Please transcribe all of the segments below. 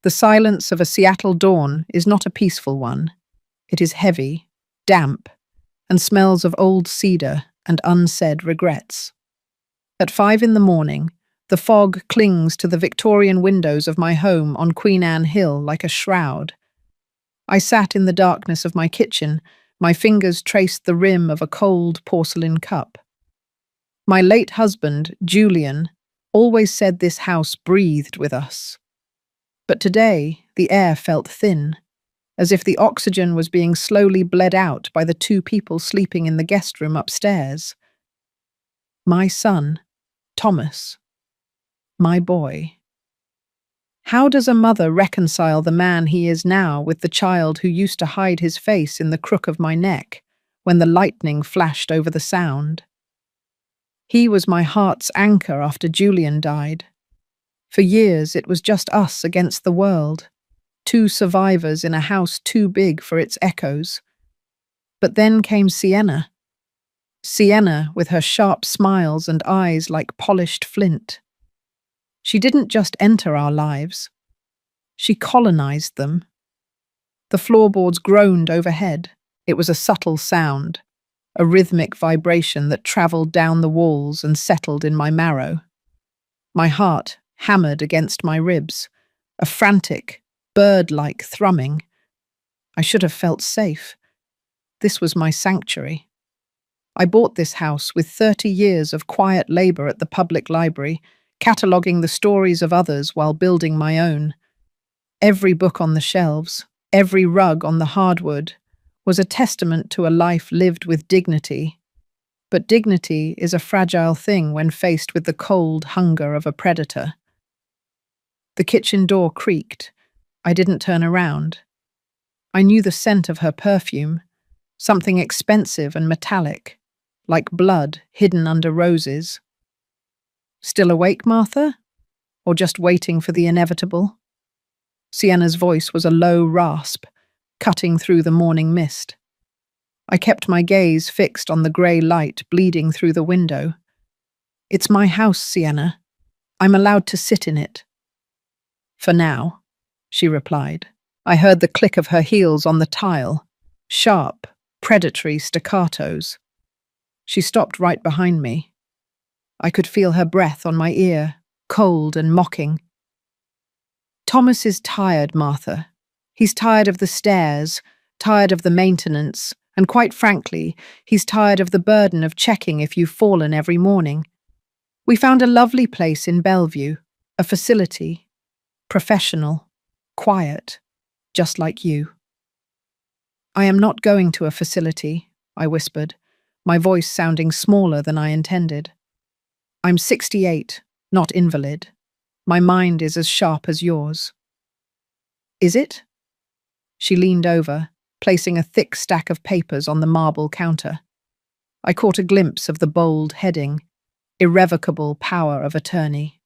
The silence of a Seattle dawn is not a peaceful one. It is heavy, damp, and smells of old cedar and unsaid regrets. At 5 in the morning, the fog clings to the Victorian windows of my home on Queen Anne Hill like a shroud. I sat in the darkness of my kitchen, my fingers traced the rim of a cold porcelain cup. My late husband, Julian, always said this house breathed with us. But today, the air felt thin, as if the oxygen was being slowly bled out by the 2 people sleeping in the guest room upstairs. My son, Thomas. My boy. How does a mother reconcile the man he is now with the child who used to hide his face in the crook of my neck when the lightning flashed over the sound? He was my heart's anchor after Julian died. For years it was just us against the world, 2 survivors in a house too big for its echoes. But then came Sienna. Sienna with her sharp smiles and eyes like polished flint. She didn't just enter our lives. She colonized them. The floorboards groaned overhead. It was a subtle sound, a rhythmic vibration that traveled down the walls and settled in my marrow. My heart hammered against my ribs, a frantic, bird-like thrumming. I should have felt safe. This was my sanctuary. I bought this house with 30 years of quiet labor at the public library, cataloguing the stories of others while building my own. Every book on the shelves, every rug on the hardwood, was a testament to a life lived with dignity. But dignity is a fragile thing when faced with the cold hunger of a predator. The kitchen door creaked. I didn't turn around. I knew the scent of her perfume, something expensive and metallic, like blood hidden under roses. Still awake, Martha? Or just waiting for the inevitable? Sienna's voice was a low rasp, cutting through the morning mist. I kept my gaze fixed on the grey light bleeding through the window. It's my house, Sienna. I'm allowed to sit in it. For now, she replied. I heard the click of her heels on the tile, sharp, predatory staccatos. She stopped right behind me. I could feel her breath on my ear, cold and mocking. Thomas is tired, Martha. He's tired of the stairs, tired of the maintenance, and quite frankly, he's tired of the burden of checking if you've fallen every morning. We found a lovely place in Bellevue, a facility, professional, quiet, just like you. I am not going to a facility, I whispered, my voice sounding smaller than I intended. I'm 68, not invalid. My mind is as sharp as yours. Is it? She leaned over, placing a thick stack of papers on the marble counter. I caught a glimpse of the bold heading, Irrevocable Power of Attorney.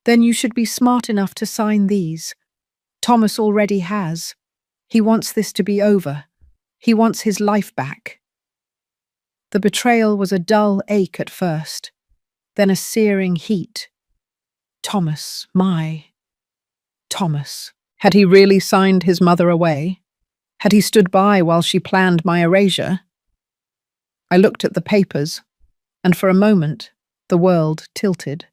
Then you should be smart enough to sign these. Thomas already has. He wants this to be over. He wants his life back. The betrayal was a dull ache at first, then a searing heat. Thomas, my Thomas. Had he really signed his mother away? Had he stood by while she planned my erasure? I looked at the papers, and for a moment, the world tilted.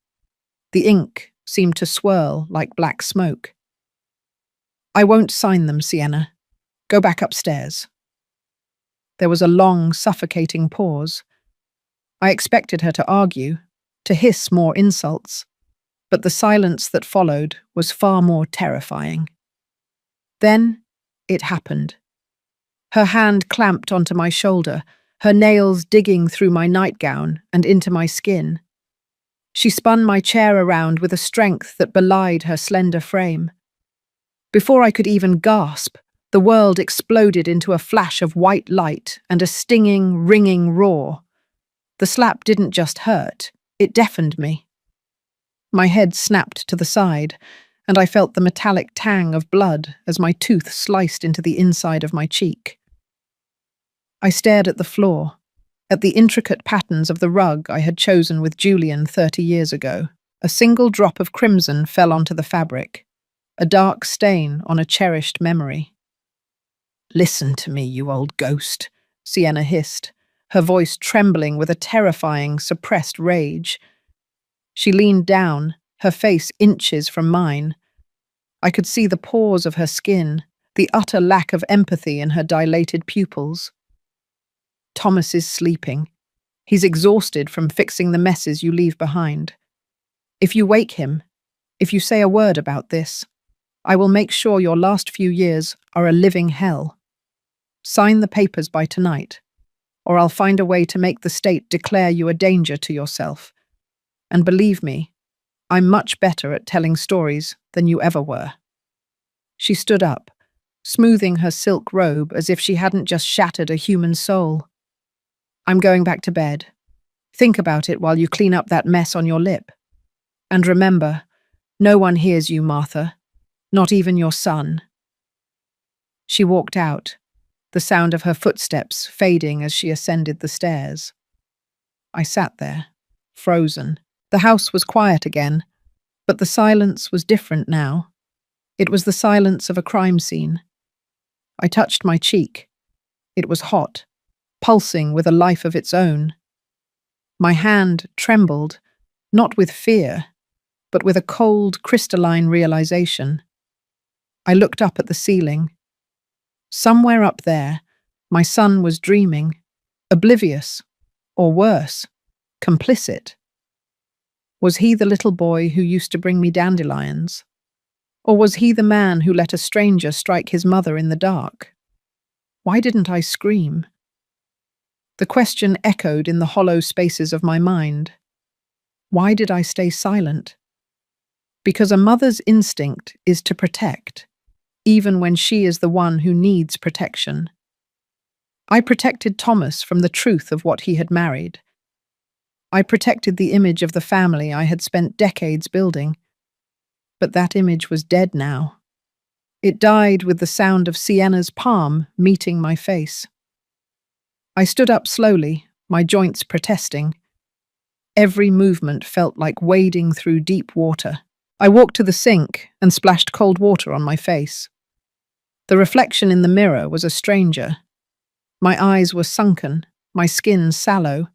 The ink seemed to swirl like black smoke. I won't sign them, Sienna. Go back upstairs. There was a long, suffocating pause. I expected her to argue, to hiss more insults, but the silence that followed was far more terrifying. Then it happened. Her hand clamped onto my shoulder, her nails digging through my nightgown and into my skin. She spun my chair around with a strength that belied her slender frame. Before I could even gasp, the world exploded into a flash of white light and a stinging, ringing roar. The slap didn't just hurt, it deafened me. My head snapped to the side, and I felt the metallic tang of blood as my tooth sliced into the inside of my cheek. I stared at the floor, at the intricate patterns of the rug I had chosen with Julian 30 years ago. A single drop of crimson fell onto the fabric. a dark stain on a cherished memory. "Listen to me, you old ghost," Sienna hissed, her voice trembling with a terrifying, suppressed rage. She leaned down, her face inches from mine. I could see the pores of her skin, the utter lack of empathy in her dilated pupils. "Thomas is sleeping. He's exhausted from fixing the messes you leave behind. If you wake him, if you say a word about this, I will make sure your last few years are a living hell. Sign the papers by tonight, or I'll find a way to make the state declare you a danger to yourself. And believe me, I'm much better at telling stories than you ever were." She stood up, smoothing her silk robe as if she hadn't just shattered a human soul. "I'm going back to bed. Think about it while you clean up that mess on your lip. And remember, no one hears you, Martha, not even your son." She walked out, the sound of her footsteps fading as she ascended the stairs. I sat there, frozen. The house was quiet again, but the silence was different now. It was the silence of a crime scene. I touched my cheek. It was hot, pulsing with a life of its own. My hand trembled, not with fear, but with a cold, crystalline realization. I looked up at the ceiling. Somewhere up there, my son was dreaming, oblivious, or worse, complicit. Was he the little boy who used to bring me dandelions? Or was he the man who let a stranger strike his mother in the dark? Why didn't I scream? The question echoed in the hollow spaces of my mind. Why did I stay silent? Because a mother's instinct is to protect, even when she is the one who needs protection. I protected Thomas from the truth of what he had married. I protected the image of the family I had spent decades building. But that image was dead now. It died with the sound of Sienna's palm meeting my face. I stood up slowly, my joints protesting. Every movement felt like wading through deep water. I walked to the sink and splashed cold water on my face. The reflection in the mirror was a stranger. My eyes were sunken, my skin sallow,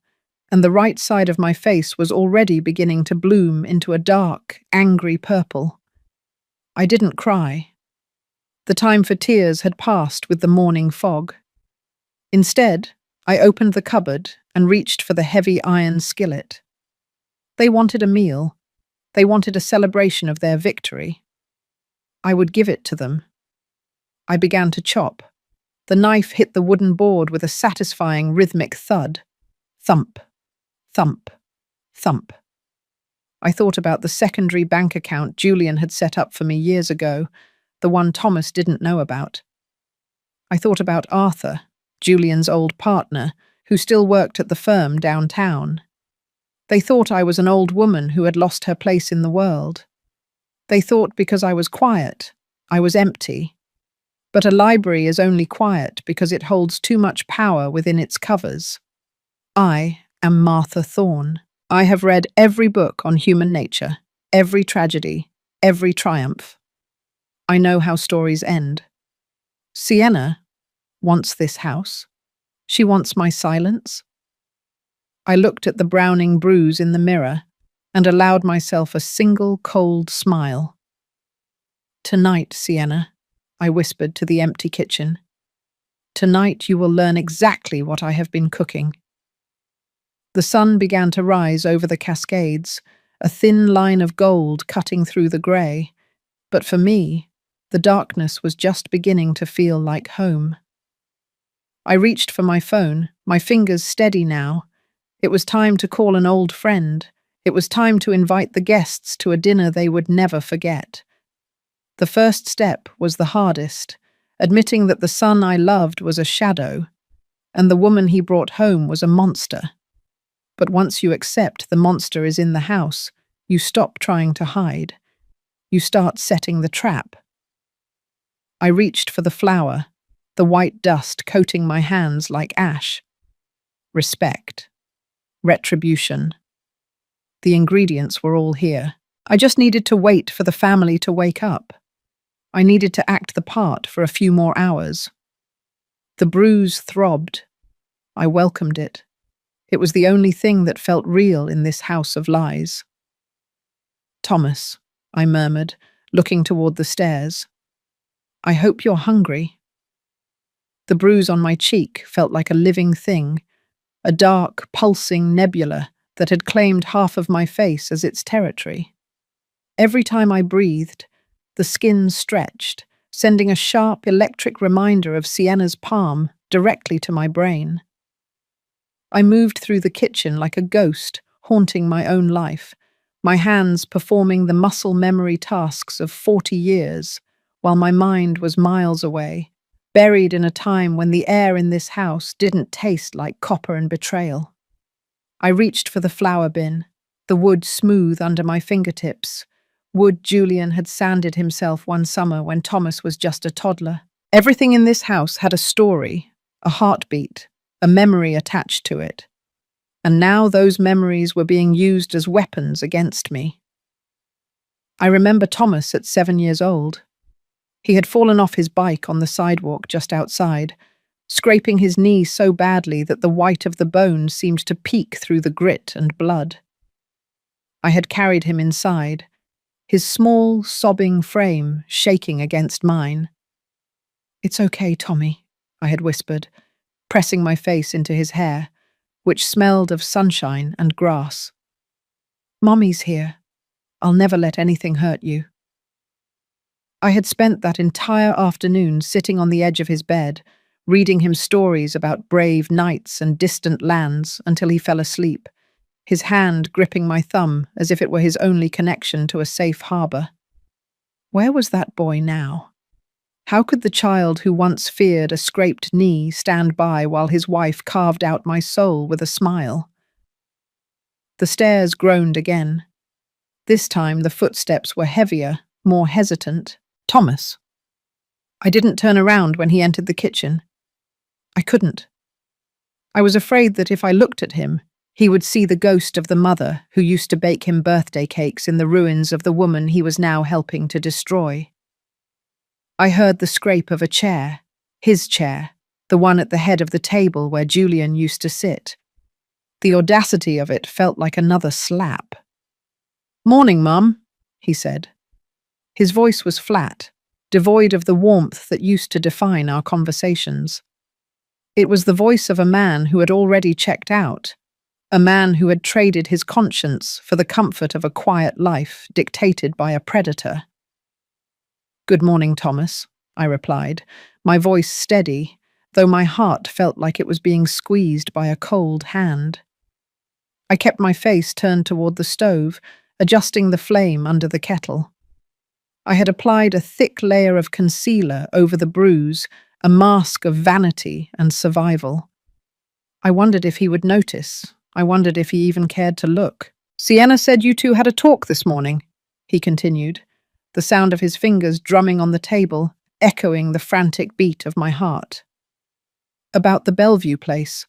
and the right side of my face was already beginning to bloom into a dark, angry purple. I didn't cry. The time for tears had passed with the morning fog. Instead, I opened the cupboard and reached for the heavy iron skillet. They wanted a meal. They wanted a celebration of their victory. I would give it to them. I began to chop. The knife hit the wooden board with a satisfying rhythmic thud. Thump, thump, thump. I thought about the secondary bank account Julian had set up for me years ago, the one Thomas didn't know about. I thought about Arthur, Julian's old partner, who still worked at the firm downtown. They thought I was an old woman who had lost her place in the world. They thought because I was quiet, I was empty. But a library is only quiet because it holds too much power within its covers. I am Martha Thorne. I have read every book on human nature, every tragedy, every triumph. I know how stories end. Sienna wants this house. She wants my silence. I looked at the browning bruise in the mirror and allowed myself a single cold smile. "Tonight, Sienna," I whispered to the empty kitchen. "Tonight you will learn exactly what I have been cooking." The sun began to rise over the Cascades, a thin line of gold cutting through the grey. But for me, the darkness was just beginning to feel like home. I reached for my phone, my fingers steady now. It was time to call an old friend. It was time to invite the guests to a dinner they would never forget. The first step was the hardest, admitting that the son I loved was a shadow, and the woman he brought home was a monster. But once you accept the monster is in the house, you stop trying to hide. You start setting the trap. I reached for the flour, the white dust coating my hands like ash. Respect. Retribution. The ingredients were all here. I just needed to wait for the family to wake up. I needed to act the part for a few more hours. The bruise throbbed. I welcomed it. It was the only thing that felt real in this house of lies. Thomas, I murmured, looking toward the stairs. I hope you're hungry. The bruise on my cheek felt like a living thing, a dark, pulsing nebula that had claimed half of my face as its territory. Every time I breathed, the skin stretched, sending a sharp electric reminder of Sienna's palm directly to my brain. I moved through the kitchen like a ghost, haunting my own life, my hands performing the muscle memory tasks of 40 years, while my mind was miles away, buried in a time when the air in this house didn't taste like copper and betrayal. I reached for the flour bin, the wood smooth under my fingertips, wood Julian had sanded himself one summer when Thomas was just a toddler. Everything in this house had a story, a heartbeat, a memory attached to it. And now those memories were being used as weapons against me. I remember Thomas at 7 years old. He had fallen off his bike on the sidewalk just outside, scraping his knee so badly that the white of the bone seemed to peek through the grit and blood. I had carried him inside, his small, sobbing frame shaking against mine. "It's okay, Tommy," I had whispered, pressing my face into his hair, which smelled of sunshine and grass. "Mommy's here. I'll never let anything hurt you." I had spent that entire afternoon sitting on the edge of his bed, reading him stories about brave knights and distant lands until he fell asleep, his hand gripping my thumb as if it were his only connection to a safe harbour. Where was that boy now? How could the child who once feared a scraped knee stand by while his wife carved out my soul with a smile? The stairs groaned again. This time the footsteps were heavier, more hesitant. Thomas. I didn't turn around when he entered the kitchen. I couldn't. I was afraid that if I looked at him, he would see the ghost of the mother who used to bake him birthday cakes in the ruins of the woman he was now helping to destroy. I heard the scrape of a chair, his chair, the one at the head of the table where Julian used to sit. The audacity of it felt like another slap. "Morning, Mum," he said. His voice was flat, devoid of the warmth that used to define our conversations. It was the voice of a man who had already checked out, a man who had traded his conscience for the comfort of a quiet life dictated by a predator. "Good morning, Thomas," I replied, my voice steady, though my heart felt like it was being squeezed by a cold hand. I kept my face turned toward the stove, adjusting the flame under the kettle. I had applied a thick layer of concealer over the bruise, a mask of vanity and survival. I wondered if he would notice. I wondered if he even cared to look. "Sienna said you two had a talk this morning," he continued, the sound of his fingers drumming on the table, echoing the frantic beat of my heart. "About the Bellevue place.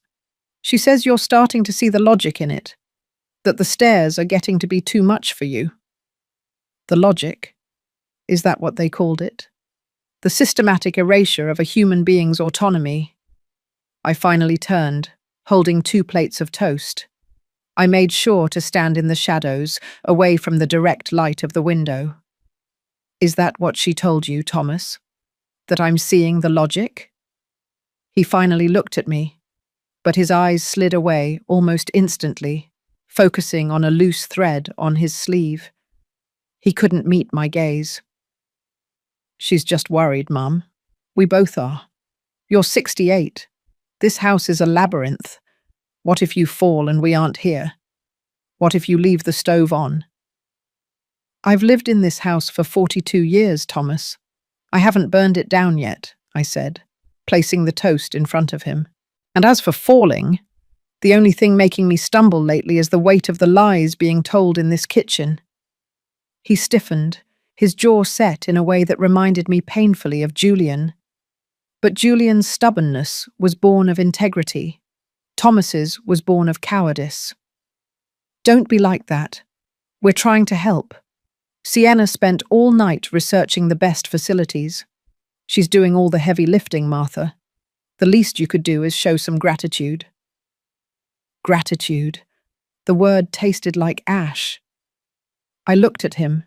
She says you're starting to see the logic in it, that the stairs are getting to be too much for you." The logic? Is that what they called it? The systematic erasure of a human being's autonomy. I finally turned, holding 2 plates of toast. I made sure to stand in the shadows, away from the direct light of the window. "Is that what she told you, Thomas? That I'm seeing the logic?" He finally looked at me, but his eyes slid away almost instantly, focusing on a loose thread on his sleeve. He couldn't meet my gaze. "She's just worried, Mum. We both are. You're 68. This house is a labyrinth. What if you fall and we aren't here? What if you leave the stove on?" "I've lived in this house for 42 years, Thomas. I haven't burned it down yet," I said, placing the toast in front of him. "And as for falling, the only thing making me stumble lately is the weight of the lies being told in this kitchen." He stiffened, his jaw set in a way that reminded me painfully of Julian. But Julian's stubbornness was born of integrity. Thomas's was born of cowardice. "Don't be like that. We're trying to help." Sienna spent all night researching the best facilities. She's doing all the heavy lifting, Martha. The least you could do is show some gratitude. Gratitude. The word tasted like ash. I looked at him,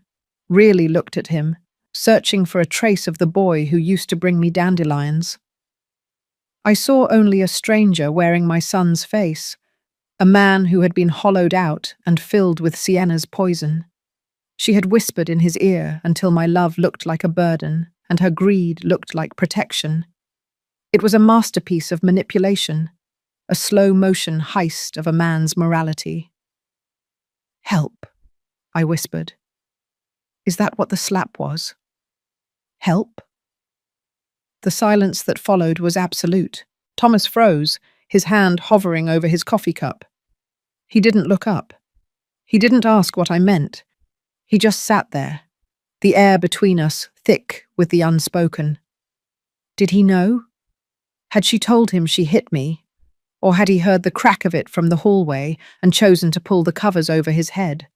really looked at him, searching for a trace of the boy who used to bring me dandelions. I saw only a stranger wearing my son's face, a man who had been hollowed out and filled with Sienna's poison. She had whispered in his ear until my love looked like a burden and her greed looked like protection. It was a masterpiece of manipulation, a slow-motion heist of a man's morality. "Help," I whispered. Is that what the slap was? Help? The silence that followed was absolute. Thomas froze, his hand hovering over his coffee cup. He didn't look up. He didn't ask what I meant. He just sat there, the air between us thick with the unspoken. Did he know? Had she told him she hit me? Or had he heard the crack of it from the hallway and chosen to pull the covers over his head?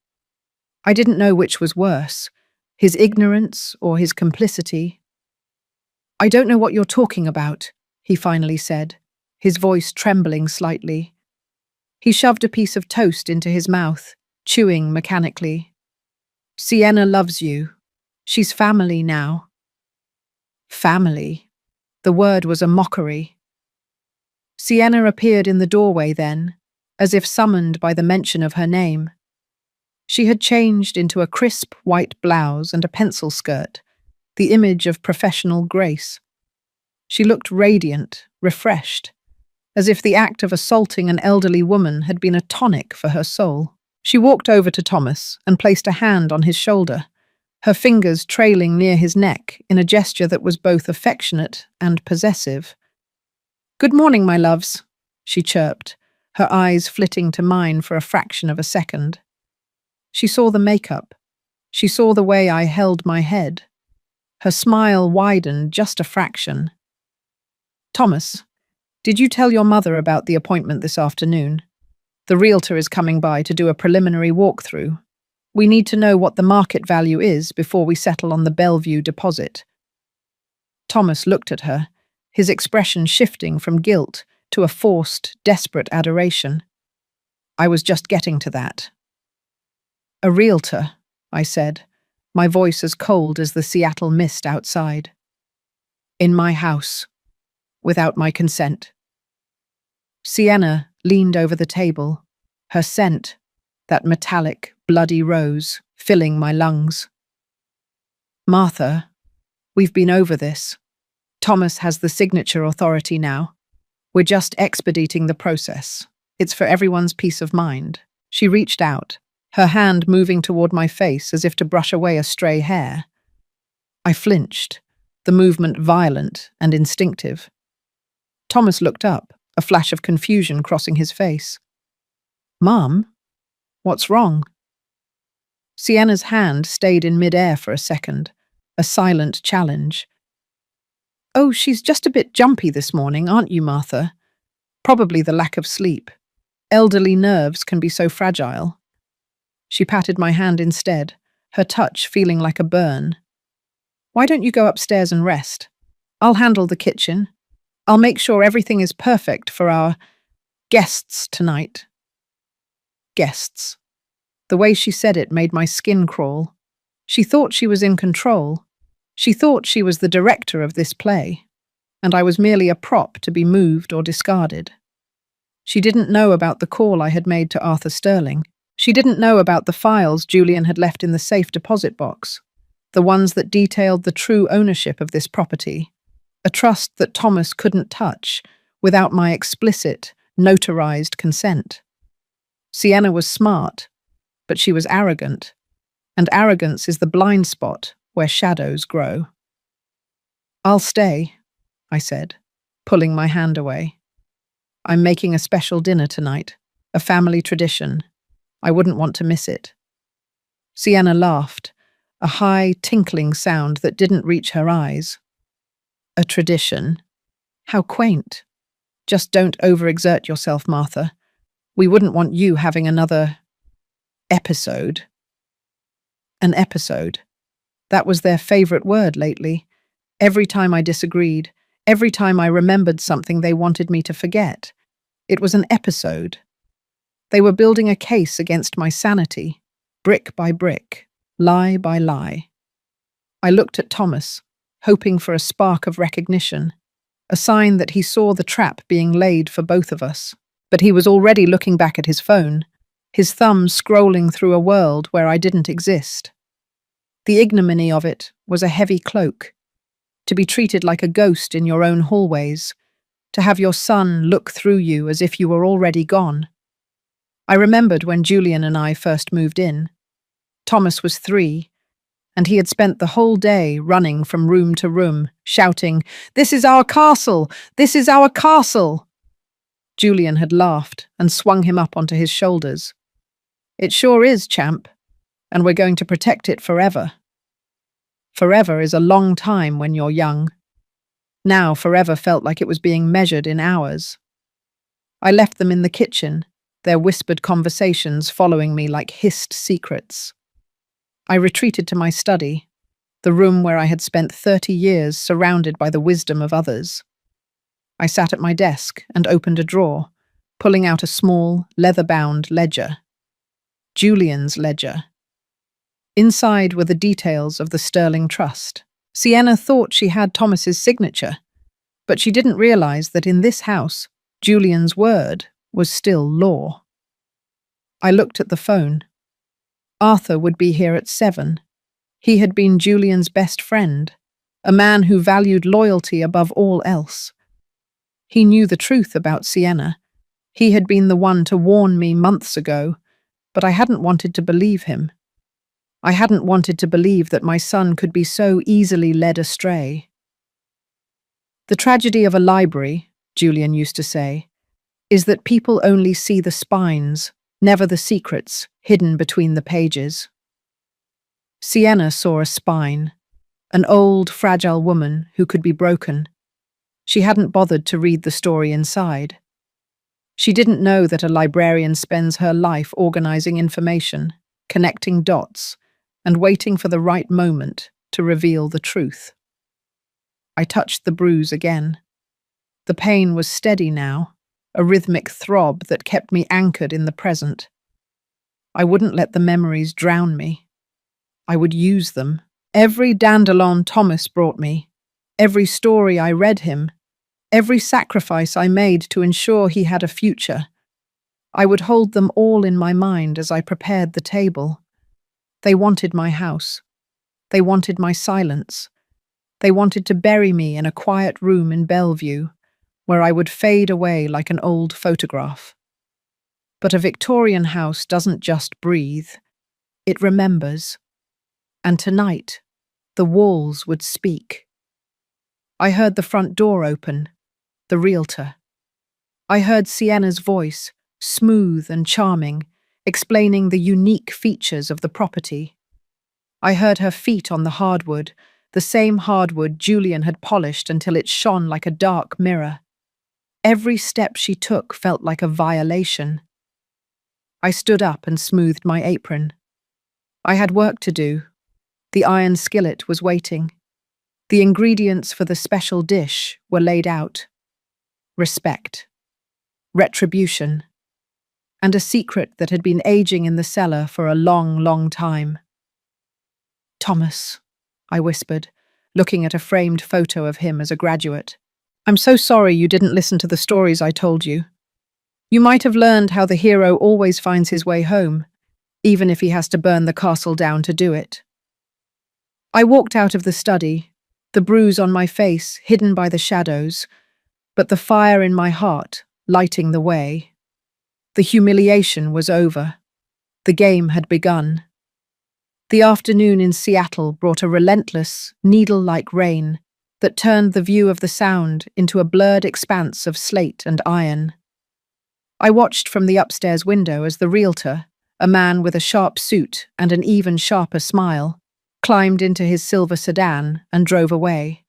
I didn't know which was worse, his ignorance or his complicity. "I don't know what you're talking about," he finally said, his voice trembling slightly. He shoved a piece of toast into his mouth, chewing mechanically. "Sienna loves you. She's family now." Family. The word was a mockery. Sienna appeared in the doorway then, as if summoned by the mention of her name. She had changed into a crisp white blouse and a pencil skirt, the image of professional grace. She looked radiant, refreshed, as if the act of assaulting an elderly woman had been a tonic for her soul. She walked over to Thomas and placed a hand on his shoulder, her fingers trailing near his neck in a gesture that was both affectionate and possessive. "Good morning, my loves," she chirped, her eyes flitting to mine for a fraction of a second. She saw the makeup. She saw the way I held my head. Her smile widened just a fraction. "Thomas, did you tell your mother about the appointment this afternoon? The realtor is coming by to do a preliminary walkthrough. We need to know what the market value is before we settle on the Bellevue deposit." Thomas looked at her, his expression shifting from guilt to a forced, desperate adoration. I was just getting to that. "A realtor," I said, my voice as cold as the Seattle mist outside. "In my house, without my consent." Sienna leaned over the table, her scent, that metallic, bloody rose, filling my lungs. "Martha, we've been over this. Thomas has the signature authority now. We're just expediting the process. It's for everyone's peace of mind." She reached out, her hand moving toward my face as if to brush away a stray hair. I flinched, the movement violent and instinctive. Thomas looked up, a flash of confusion crossing his face. "Mom, what's wrong?" Sienna's hand stayed in midair for a second, a silent challenge. "Oh, she's just a bit jumpy this morning, aren't you, Martha? Probably the lack of sleep. Elderly nerves can be so fragile." She patted my hand instead, her touch feeling like a burn. "Why don't you go upstairs and rest? I'll handle the kitchen. I'll make sure everything is perfect for our guests tonight." Guests. The way she said it made my skin crawl. She thought she was in control. She thought she was the director of this play, and I was merely a prop to be moved or discarded. She didn't know about the call I had made to Arthur Sterling. She didn't know about the files Julian had left in the safe deposit box, the ones that detailed the true ownership of this property, a trust that Thomas couldn't touch without my explicit, notarized consent. Sienna was smart, but she was arrogant, and arrogance is the blind spot where shadows grow. "I'll stay," I said, pulling my hand away. "I'm making a special dinner tonight, a family tradition. I wouldn't want to miss it." Sienna laughed, a high, tinkling sound that didn't reach her eyes. "A tradition? How quaint. Just don't overexert yourself, Martha. We wouldn't want you having another episode." An episode. That was their favorite word lately. Every time I disagreed, every time I remembered something they wanted me to forget, it was an episode. They were building a case against my sanity, brick by brick, lie by lie. I looked at Thomas, hoping for a spark of recognition, a sign that he saw the trap being laid for both of us. But he was already looking back at his phone, his thumb scrolling through a world where I didn't exist. The ignominy of it was a heavy cloak. To be treated like a ghost in your own hallways, to have your son look through you as if you were already gone. I remembered when Julian and I first moved in. Thomas was 3, and he had spent the whole day running from room to room, shouting, "This is our castle! This is our castle!" Julian had laughed and swung him up onto his shoulders. "It sure is, champ, and we're going to protect it forever." Forever is a long time when you're young. Now forever felt like it was being measured in hours. I left them in the kitchen, their whispered conversations following me like hissed secrets. I retreated to my study, the room where I had spent 30 years surrounded by the wisdom of others. I sat at my desk and opened a drawer, pulling out a small, leather-bound ledger. Julian's ledger. Inside were the details of the Sterling Trust. Sienna thought she had Thomas's signature, but she didn't realize that in this house, Julian's word was still law. I looked at the phone. Arthur would be here at 7. He had been Julian's best friend, a man who valued loyalty above all else. He knew the truth about Sienna. He had been the one to warn me months ago, but I hadn't wanted to believe him. I hadn't wanted to believe that my son could be so easily led astray. The tragedy of a library, Julian used to say, is that people only see the spines, never the secrets hidden between the pages. Sienna saw a spine, an old, fragile woman who could be broken. She hadn't bothered to read the story inside. She didn't know that a librarian spends her life organizing information, connecting dots, and waiting for the right moment to reveal the truth. I touched the bruise again. The pain was steady now, a rhythmic throb that kept me anchored in the present. I wouldn't let the memories drown me. I would use them. Every dandelion Thomas brought me, every story I read him, every sacrifice I made to ensure he had a future. I would hold them all in my mind as I prepared the table. They wanted my house. They wanted my silence. They wanted to bury me in a quiet room in Bellevue, where I would fade away like an old photograph. But a Victorian house doesn't just breathe. It remembers. And tonight, the walls would speak. I heard the front door open, the realtor. I heard Sienna's voice, smooth and charming, explaining the unique features of the property. I heard her feet on the hardwood, the same hardwood Julian had polished until it shone like a dark mirror. Every step she took felt like a violation. I stood up and smoothed my apron. I had work to do. The iron skillet was waiting. The ingredients for the special dish were laid out. Respect. Retribution. And a secret that had been aging in the cellar for a long, long time. "Thomas," I whispered, looking at a framed photo of him as a graduate. "I'm so sorry you didn't listen to the stories I told you. You might have learned how the hero always finds his way home, even if he has to burn the castle down to do it." I walked out of the study, the bruise on my face hidden by the shadows, but the fire in my heart lighting the way. The humiliation was over. The game had begun. The afternoon in Seattle brought a relentless, needle-like rain that turned the view of the Sound into a blurred expanse of slate and iron. I watched from the upstairs window as the realtor, a man with a sharp suit and an even sharper smile, climbed into his silver sedan and drove away.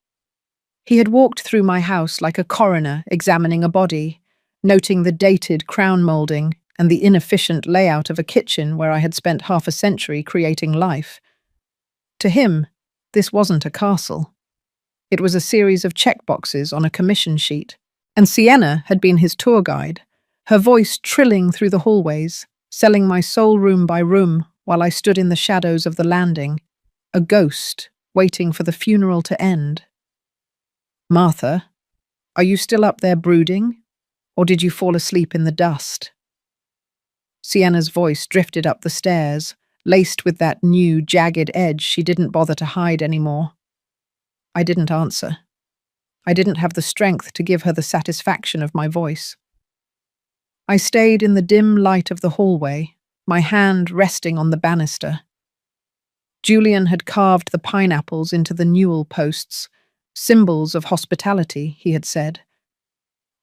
He had walked through my house like a coroner examining a body, noting the dated crown molding and the inefficient layout of a kitchen where I had spent half a century creating life. To him, this wasn't a castle. It was a series of checkboxes on a commission sheet, and Sienna had been his tour guide, her voice trilling through the hallways, selling my soul room by room while I stood in the shadows of the landing, a ghost waiting for the funeral to end. Martha, are you still up there brooding, or did you fall asleep in the dust? Sienna's voice drifted up the stairs, laced with that new, jagged edge she didn't bother to hide anymore. I didn't answer. I didn't have the strength to give her the satisfaction of my voice. I stayed in the dim light of the hallway, my hand resting on the banister. Julian had carved the pineapples into the newel posts, symbols of hospitality, he had said.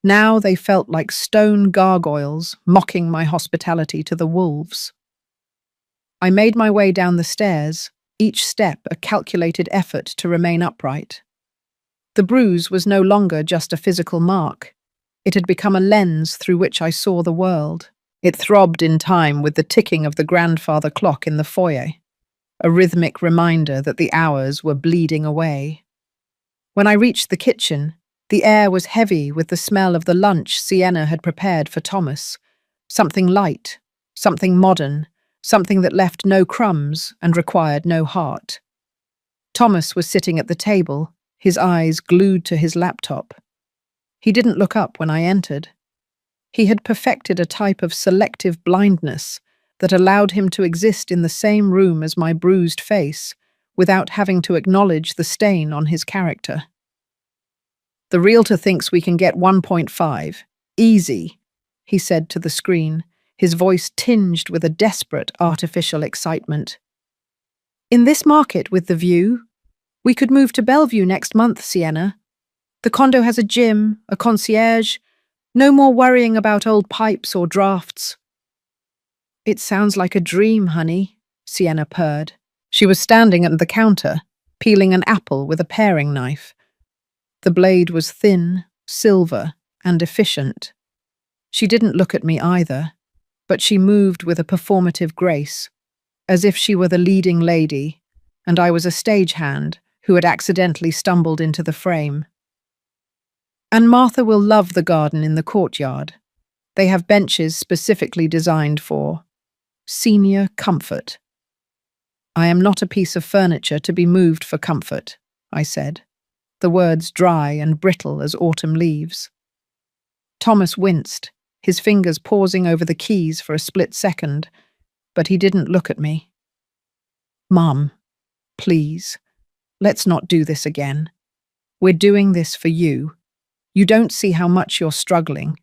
Now they felt like stone gargoyles mocking my hospitality to the wolves. I made my way down the stairs, each step a calculated effort to remain upright. The bruise was no longer just a physical mark. It had become a lens through which I saw the world. It throbbed in time with the ticking of the grandfather clock in the foyer, a rhythmic reminder that the hours were bleeding away. When I reached the kitchen, the air was heavy with the smell of the lunch Sienna had prepared for Thomas. Something light, something modern, something that left no crumbs and required no heart. Thomas was sitting at the table, his eyes glued to his laptop. He didn't look up when I entered. He had perfected a type of selective blindness that allowed him to exist in the same room as my bruised face without having to acknowledge the stain on his character. The realtor thinks we can get 1.5. Easy, he said to the screen, his voice tinged with a desperate artificial excitement. In this market with the view, we could move to Bellevue next month, Sienna. The condo has a gym, a concierge, no more worrying about old pipes or drafts. It sounds like a dream, honey, Sienna purred. She was standing at the counter, peeling an apple with a paring knife. The blade was thin, silver, and efficient. She didn't look at me either, but she moved with a performative grace, as if she were the leading lady, and I was a stagehand who had accidentally stumbled into the frame. And Martha will love the garden in the courtyard. They have benches specifically designed for senior comfort. I am not a piece of furniture to be moved for comfort, I said, the words dry and brittle as autumn leaves. Thomas winced, his fingers pausing over the keys for a split second, but he didn't look at me. Mum, please, let's not do this again. We're doing this for you. You don't see how much you're struggling.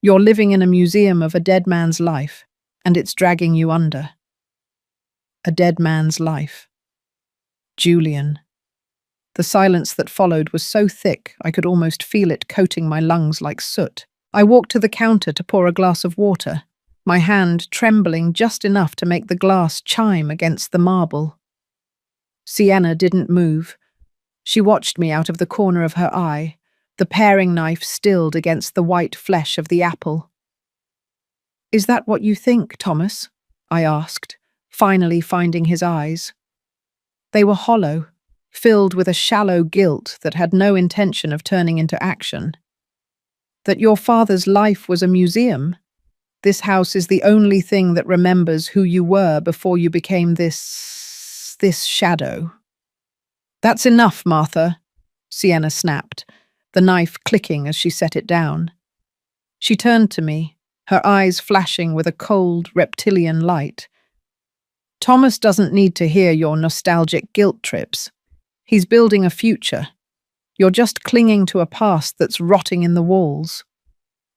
You're living in a museum of a dead man's life, and it's dragging you under. A dead man's life. Julian. The silence that followed was so thick I could almost feel it coating my lungs like soot. I walked to the counter to pour a glass of water, my hand trembling just enough to make the glass chime against the marble. Sienna didn't move. She watched me out of the corner of her eye, the paring knife stilled against the white flesh of the apple. Is that what you think, Thomas? I asked, finally finding his eyes. They were hollow, filled with a shallow guilt that had no intention of turning into action. That your father's life was a museum. This house is the only thing that remembers who you were before you became this shadow. That's enough, Martha, Sienna snapped, the knife clicking as she set it down. She turned to me, her eyes flashing with a cold, reptilian light. Thomas doesn't need to hear your nostalgic guilt trips. He's building a future. You're just clinging to a past that's rotting in the walls.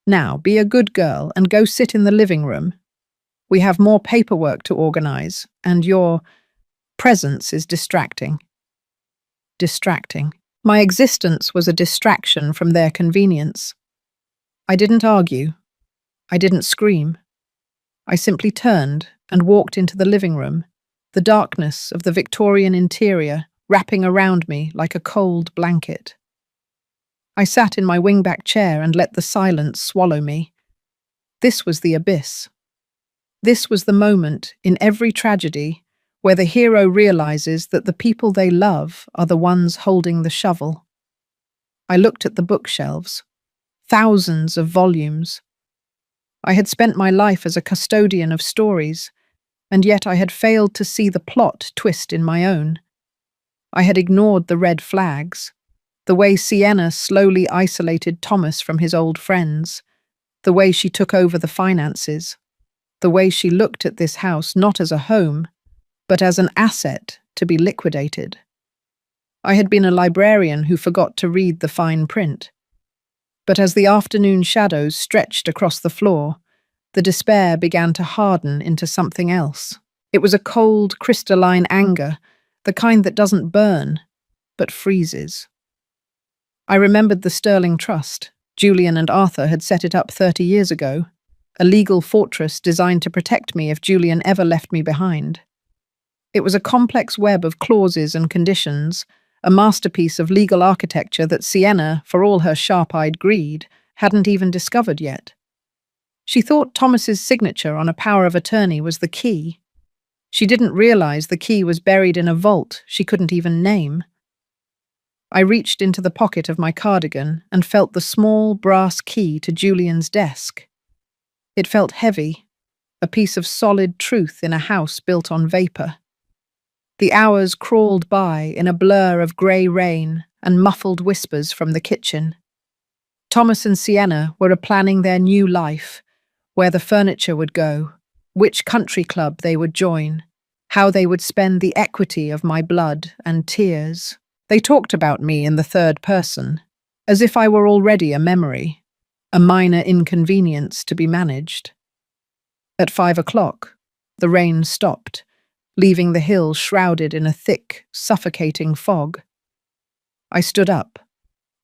Now, be a good girl and go sit in the living room. We have more paperwork to organize, and your presence is distracting. Distracting. My existence was a distraction from their convenience. I didn't argue. I didn't scream. I simply turned and walked into the living room, the darkness of the Victorian interior wrapping around me like a cold blanket. I sat in my wingback chair and let the silence swallow me. This was the abyss. This was the moment in every tragedy where the hero realizes that the people they love are the ones holding the shovel. I looked at the bookshelves. Thousands of volumes. I had spent my life as a custodian of stories, and yet I had failed to see the plot twist in my own. I had ignored the red flags, the way Sienna slowly isolated Thomas from his old friends, the way she took over the finances, the way she looked at this house not as a home, but as an asset to be liquidated. I had been a librarian who forgot to read the fine print. But as the afternoon shadows stretched across the floor, the despair began to harden into something else. It was a cold, crystalline anger, the kind that doesn't burn, but freezes. I remembered the Sterling Trust. Julian and Arthur had set it up 30 years ago, a legal fortress designed to protect me if Julian ever left me behind. It was a complex web of clauses and conditions, a masterpiece of legal architecture that Sienna, for all her sharp-eyed greed, hadn't even discovered yet. She thought Thomas's signature on a power of attorney was the key. She didn't realize the key was buried in a vault she couldn't even name. I reached into the pocket of my cardigan and felt the small brass key to Julian's desk. It felt heavy, a piece of solid truth in a house built on vapor. The hours crawled by in a blur of grey rain and muffled whispers from the kitchen. Thomas and Sienna were planning their new life, where the furniture would go, which country club they would join, how they would spend the equity of my blood and tears. They talked about me in the third person, as if I were already a memory, a minor inconvenience to be managed. At 5 o'clock, the rain stopped, leaving the hill shrouded in a thick, suffocating fog. I stood up.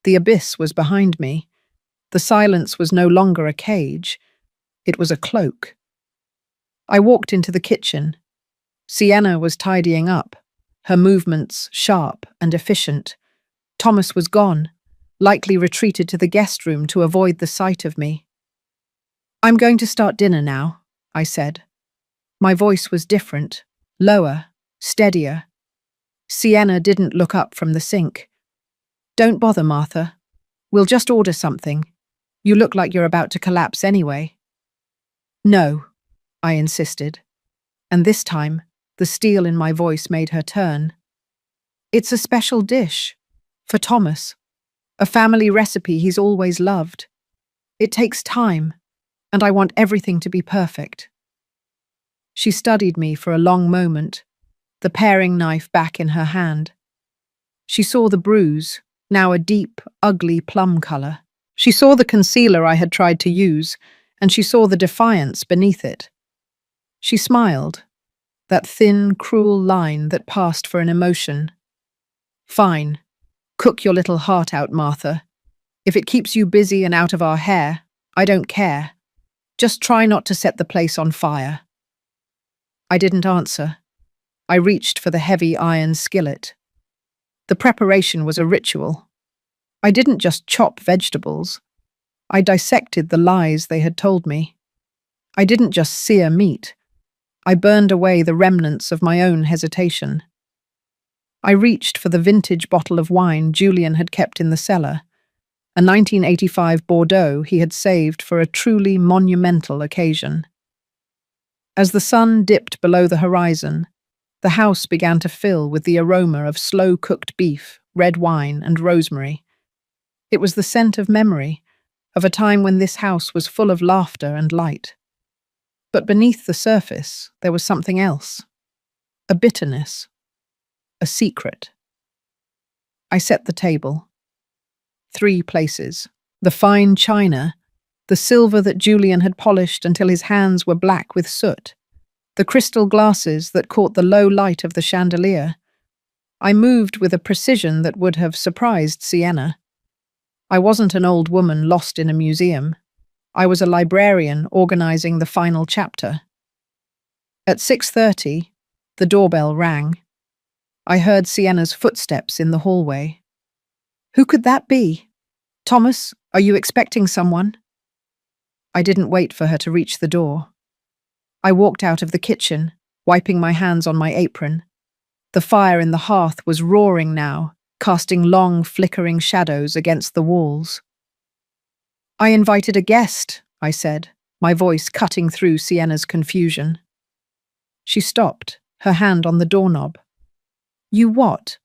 The abyss was behind me. The silence was no longer a cage. It was a cloak. I walked into the kitchen. Sienna was tidying up, her movements sharp and efficient. Thomas was gone, likely retreated to the guest room to avoid the sight of me. "I'm going to start dinner now," I said. My voice was different, lower, steadier. Sienna didn't look up from the sink. "Don't bother, Martha. We'll just order something. You look like you're about to collapse anyway." "No," I insisted, and this time the steel in my voice made her turn. "It's a special dish. For Thomas. A family recipe he's always loved. It takes time, and I want everything to be perfect." She studied me for a long moment, the paring knife back in her hand. She saw the bruise, now a deep, ugly plum color. She saw the concealer I had tried to use, and she saw the defiance beneath it. She smiled, that thin, cruel line that passed for an emotion. "Fine. Cook your little heart out, Martha. If it keeps you busy and out of our hair, I don't care. Just try not to set the place on fire." I didn't answer. I reached for the heavy iron skillet. The preparation was a ritual. I didn't just chop vegetables. I dissected the lies they had told me. I didn't just sear meat. I burned away the remnants of my own hesitation. I reached for the vintage bottle of wine Julian had kept in the cellar, a 1985 Bordeaux he had saved for a truly monumental occasion. As the sun dipped below the horizon, the house began to fill with the aroma of slow-cooked beef, red wine, and rosemary. It was the scent of memory, of a time when this house was full of laughter and light. But beneath the surface, there was something else. A bitterness. A secret. I set the table. 3 places. The fine china, the silver that Julian had polished until his hands were black with soot, the crystal glasses that caught the low light of the chandelier. I moved with a precision that would have surprised Sienna. I wasn't an old woman lost in a museum. I was a librarian organizing the final chapter. At 6:30, the doorbell rang. I heard Sienna's footsteps in the hallway. "Who could that be? Thomas, are you expecting someone?" I didn't wait for her to reach the door. I walked out of the kitchen, wiping my hands on my apron. The fire in the hearth was roaring now, casting long, flickering shadows against the walls. "I invited a guest," I said, my voice cutting through Sienna's confusion. She stopped, her hand on the doorknob. "You what?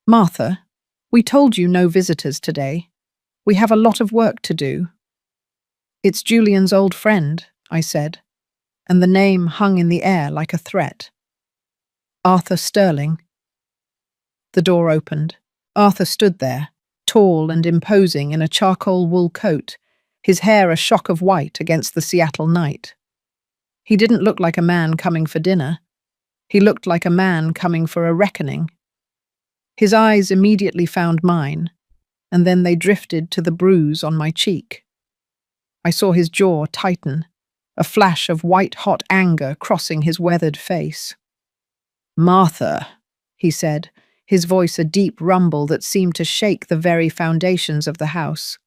Martha, we told you no visitors today. We have a lot of work to do." "It's Julian's old friend," I said, and the name hung in the air like a threat. "Arthur Sterling." The door opened. Arthur stood there, tall and imposing in a charcoal wool coat, his hair a shock of white against the Seattle night. He didn't look like a man coming for dinner. He looked like a man coming for a reckoning. His eyes immediately found mine, and then they drifted to the bruise on my cheek. I saw his jaw tighten, a flash of white-hot anger crossing his weathered face. "Martha," he said, his voice a deep rumble that seemed to shake the very foundations of the house.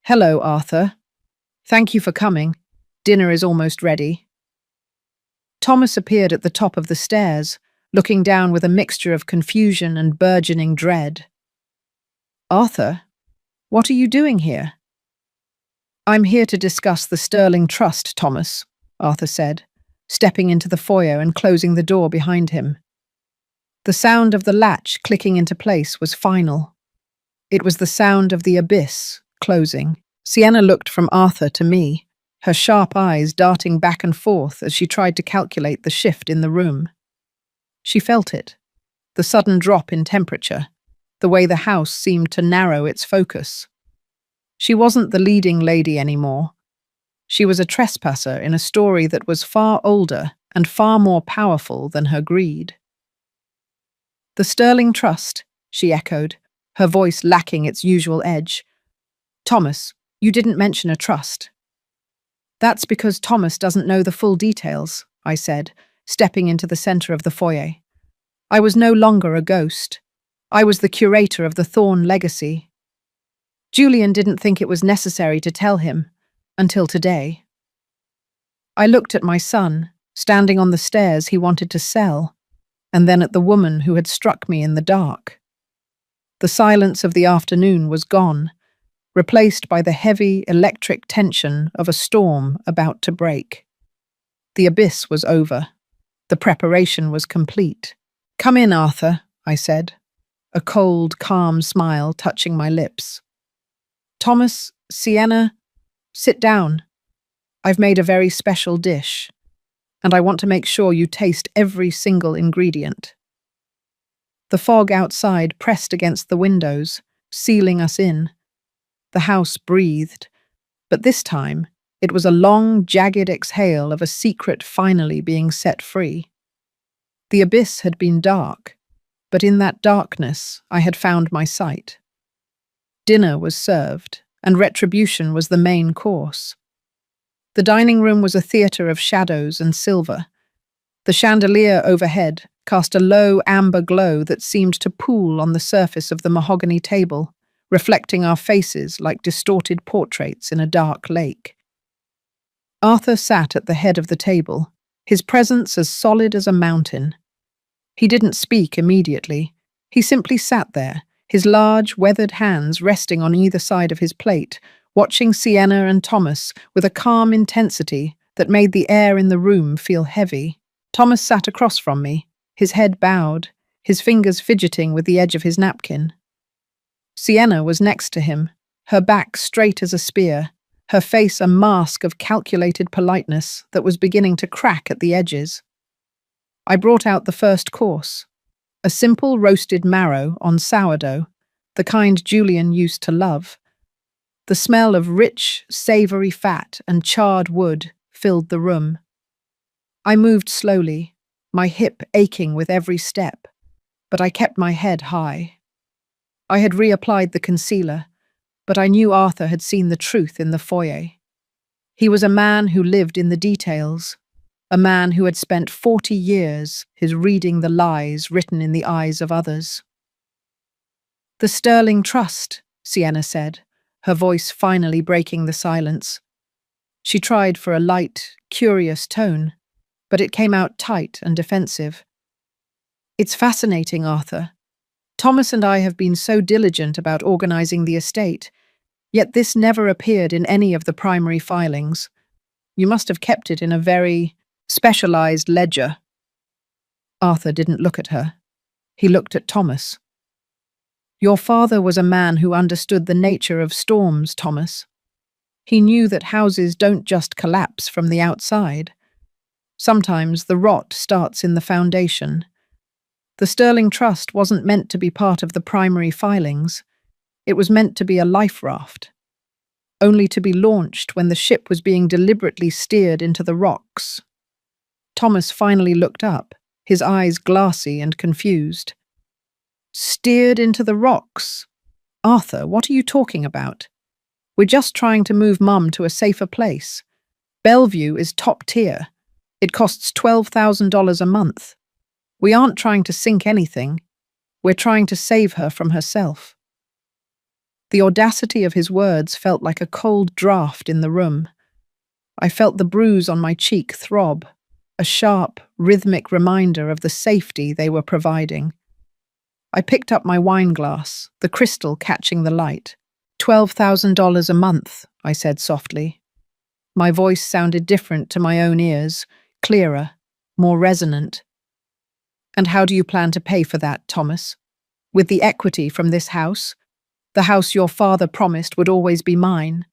"Hello, Arthur. Thank you for coming. Dinner is almost ready." Thomas appeared at the top of the stairs, looking down with a mixture of confusion and burgeoning dread. "Arthur, what are you doing here?" "I'm here to discuss the Sterling Trust, Thomas," Arthur said, stepping into the foyer and closing the door behind him. The sound of the latch clicking into place was final. It was the sound of the abyss closing. Sienna looked from Arthur to me, her sharp eyes darting back and forth as she tried to calculate the shift in the room. She felt it, the sudden drop in temperature, the way the house seemed to narrow its focus. She wasn't the leading lady anymore. She was a trespasser in a story that was far older and far more powerful than her greed. "The Sterling Trust," she echoed, her voice lacking its usual edge. "Thomas, you didn't mention a trust." "That's because Thomas doesn't know the full details," I said, stepping into the center of the foyer. I was no longer a ghost. I was the curator of the Thorne legacy. Julian didn't think it was necessary to tell him, until today. I looked at my son, standing on the stairs he wanted to sell, and then at the woman who had struck me in the dark. The silence of the afternoon was gone, replaced by the heavy electric tension of a storm about to break. The abyss was over. The preparation was complete. "Come in, Arthur," I said, a cold, calm smile touching my lips. "Thomas, Sienna, sit down. I've made a very special dish, and I want to make sure you taste every single ingredient." The fog outside pressed against the windows, sealing us in. The house breathed, but this time it was a long, jagged exhale of a secret finally being set free. The abyss had been dark, but in that darkness I had found my sight. Dinner was served, and retribution was the main course. The dining room was a theatre of shadows and silver. The chandelier overhead cast a low amber glow that seemed to pool on the surface of the mahogany table, reflecting our faces like distorted portraits in a dark lake. Arthur sat at the head of the table, his presence as solid as a mountain. He didn't speak immediately. He simply sat there, his large, weathered hands resting on either side of his plate, watching Sienna and Thomas with a calm intensity that made the air in the room feel heavy. Thomas sat across from me, his head bowed, his fingers fidgeting with the edge of his napkin. Sienna was next to him, her back straight as a spear, her face a mask of calculated politeness that was beginning to crack at the edges. I brought out the first course, a simple roasted marrow on sourdough, the kind Julian used to love. The smell of rich, savoury fat and charred wood filled the room. I moved slowly, my hip aching with every step, but I kept my head high. I had reapplied the concealer, but I knew Arthur had seen the truth in the foyer. He was a man who lived in the details, a man who had spent 40 years reading the lies written in the eyes of others. "The Sterling Trust," Sienna said, her voice finally breaking the silence. She tried for a light, curious tone. but it came out tight and defensive. It's fascinating, Arthur. Thomas and I have been so diligent about organizing the estate, yet this never appeared in any of the primary filings. You must have kept it in a very specialized ledger. Arthur didn't look at her. He looked at Thomas. Your father was a man who understood the nature of storms, Thomas. He knew that houses don't just collapse from the outside. Sometimes the rot starts in the foundation. The Sterling Trust wasn't meant to be part of the primary filings. It was meant to be a life raft, only to be launched when the ship was being deliberately steered into the rocks. Thomas finally looked up, his eyes glassy and confused. Steered into the rocks? Arthur, what are you talking about? We're just trying to move Mum to a safer place. Bellevue is top tier. It costs $12,000 a month. We aren't trying to sink anything. We're trying to save her from herself. The audacity of his words felt like a cold draft in the room. I felt the bruise on my cheek throb, a sharp, rhythmic reminder of the safety they were providing. I picked up my wine glass, the crystal catching the light. $12,000 a month, I said softly. My voice sounded different to my own ears, clearer, more resonant. And how do you plan to pay for that, Thomas? With the equity from this house? The house your father promised would always be mine.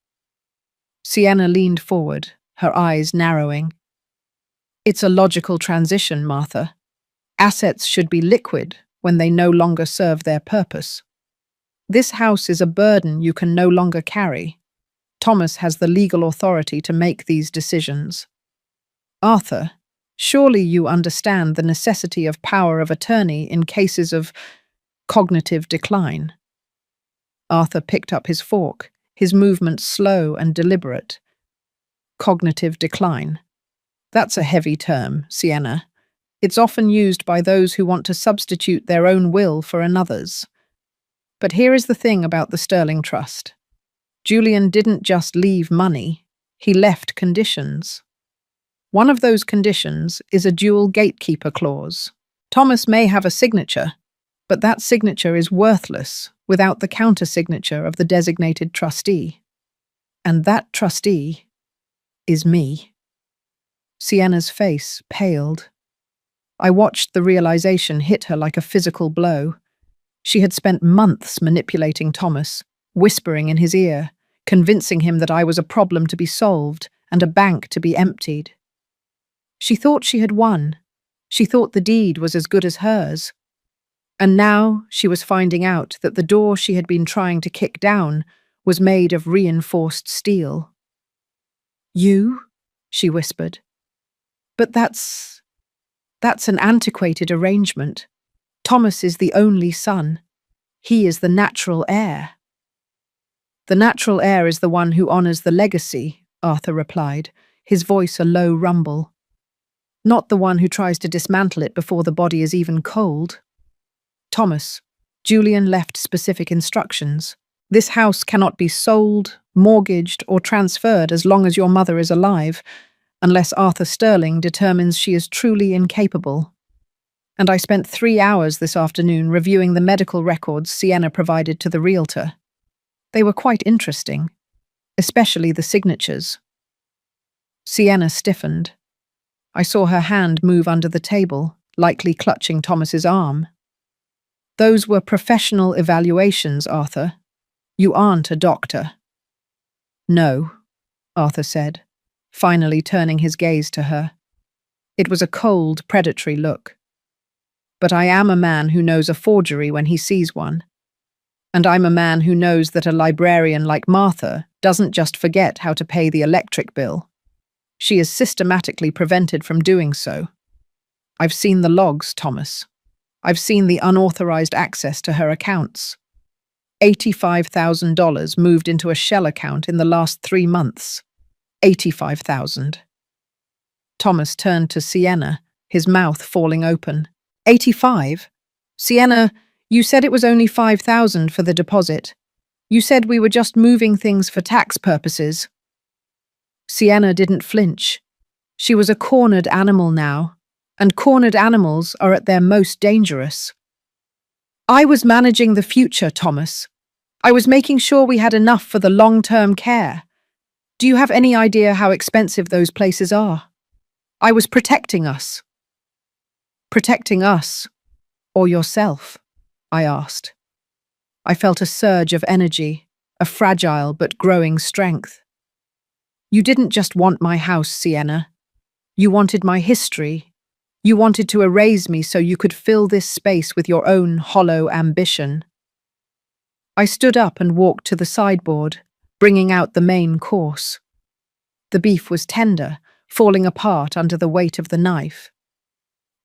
Sienna leaned forward, her eyes narrowing. It's a logical transition, Martha. Assets should be liquid when they no longer serve their purpose. This house is a burden you can no longer carry. Thomas has the legal authority to make these decisions. Arthur, surely you understand the necessity of power of attorney in cases of cognitive decline. Arthur picked up his fork, his movements slow and deliberate. Cognitive decline. That's a heavy term, Sienna. It's often used by those who want to substitute their own will for another's. But here is the thing about the Sterling Trust. Julian didn't just leave money, he left conditions. One of those conditions is a dual gatekeeper clause. Thomas may have a signature, but that signature is worthless without the counter-signature of the designated trustee. And that trustee is me. Sienna's face paled. I watched the realization hit her like a physical blow. She had spent months manipulating Thomas, whispering in his ear, convincing him that I was a problem to be solved and a bank to be emptied. She thought she had won. She thought the deed was as good as hers. And now she was finding out that the door she had been trying to kick down was made of reinforced steel. You? She whispered. But that's an antiquated arrangement. Thomas is the only son. He is the natural heir. The natural heir is the one who honors the legacy, Arthur replied, his voice a low rumble. Not the one who tries to dismantle it before the body is even cold. Thomas, Julian left specific instructions. This house cannot be sold, mortgaged, or transferred as long as your mother is alive, unless Arthur Sterling determines she is truly incapable. And I spent 3 hours this afternoon reviewing the medical records Sienna provided to the realtor. They were quite interesting, especially the signatures. Sienna stiffened. I saw her hand move under the table, likely clutching Thomas's arm. Those were professional evaluations, Arthur. You aren't a doctor. No, Arthur said, finally turning his gaze to her. It was a cold, predatory look. But I am a man who knows a forgery when he sees one. And I'm a man who knows that a librarian like Martha doesn't just forget how to pay the electric bill. She is systematically prevented from doing so. I've seen the logs, Thomas. I've seen the unauthorized access to her accounts. $85,000 moved into a shell account in the last 3 months. $85,000. Thomas turned to Sienna, his mouth falling open. 85? Sienna, you said it was only 5,000 for the deposit. You said we were just moving things for tax purposes. Sienna didn't flinch. She was a cornered animal now, and cornered animals are at their most dangerous. I was managing the future, Thomas. I was making sure we had enough for the long-term care. Do you have any idea how expensive those places are? I was protecting us. Protecting us, or yourself? I asked. I felt a surge of energy, a fragile but growing strength. You didn't just want my house, Sienna. You wanted my history. You wanted to erase me so you could fill this space with your own hollow ambition. I stood up and walked to the sideboard, bringing out the main course. The beef was tender, falling apart under the weight of the knife.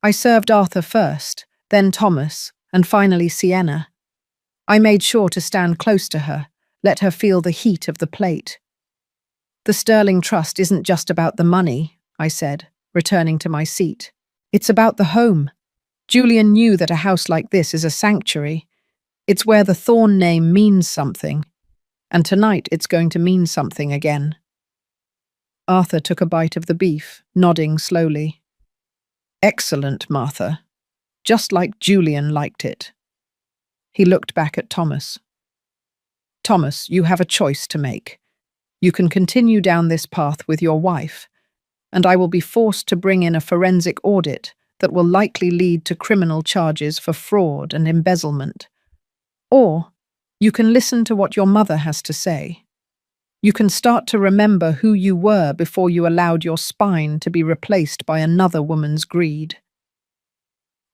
I served Arthur first, then Thomas, and finally Sienna. I made sure to stand close to her, let her feel the heat of the plate. The Sterling Trust isn't just about the money, I said, returning to my seat. It's about the home. Julian knew that a house like this is a sanctuary. It's where the Thorn name means something, and tonight it's going to mean something again. Arthur took a bite of the beef, nodding slowly. Excellent, Martha. Just like Julian liked it. He looked back at Thomas. Thomas, you have a choice to make. You can continue down this path with your wife, and I will be forced to bring in a forensic audit that will likely lead to criminal charges for fraud and embezzlement. Or you can listen to what your mother has to say. You can start to remember who you were before you allowed your spine to be replaced by another woman's greed.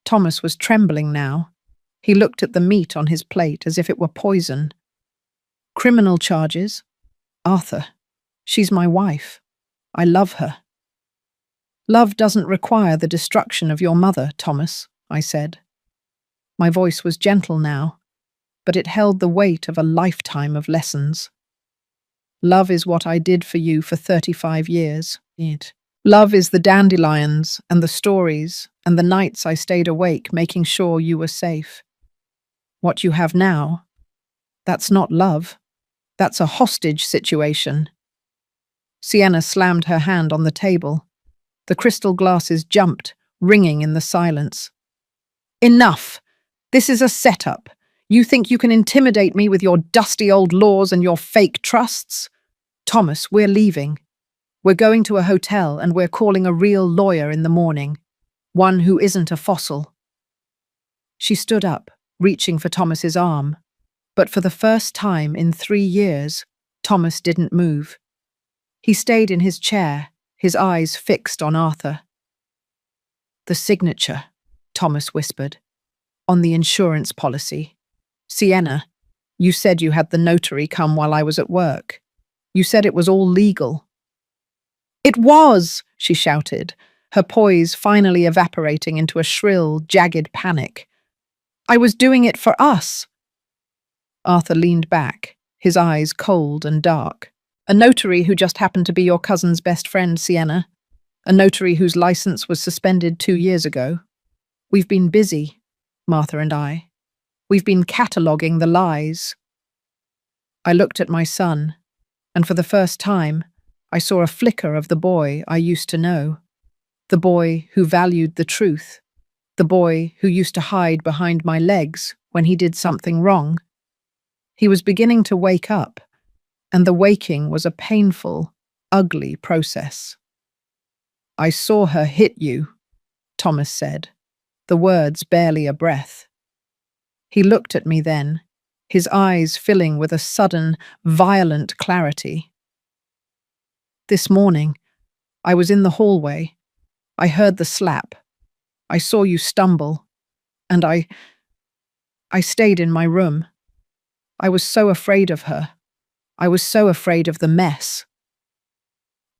Thomas was trembling now. He looked at the meat on his plate as if it were poison. Criminal charges? Arthur, she's my wife. I love her. Love doesn't require the destruction of your mother, Thomas, I said. My voice was gentle now, but it held the weight of a lifetime of lessons. Love is what I did for you for 35 years. Love is the dandelions and the stories and the nights I stayed awake making sure you were safe. What you have now, that's not love. That's a hostage situation. Sienna slammed her hand on the table. The crystal glasses jumped, ringing in the silence. Enough! This is a setup. You think you can intimidate me with your dusty old laws and your fake trusts? Thomas, we're leaving. We're going to a hotel and we're calling a real lawyer in the morning. One who isn't a fossil. She stood up, reaching for Thomas's arm. But for the first time in 3 years, Thomas didn't move. He stayed in his chair, his eyes fixed on Arthur. The signature, Thomas whispered, on the insurance policy. Sienna, you said you had the notary come while I was at work. You said it was all legal. It was, she shouted, her poise finally evaporating into a shrill, jagged panic. I was doing it for us. Arthur leaned back, his eyes cold and dark. A notary who just happened to be your cousin's best friend, Sienna. A notary whose license was suspended 2 years ago. We've been busy, Martha and I. We've been cataloguing the lies. I looked at my son, and for the first time, I saw a flicker of the boy I used to know. The boy who valued the truth. The boy who used to hide behind my legs when he did something wrong. He was beginning to wake up, and the waking was a painful, ugly process. I saw her hit you, Thomas said, the words barely a breath. He looked at me then, his eyes filling with a sudden, violent clarity. This morning, I was in the hallway. I heard the slap. I saw you stumble, and I stayed in my room. I was so afraid of her. I was so afraid of the mess.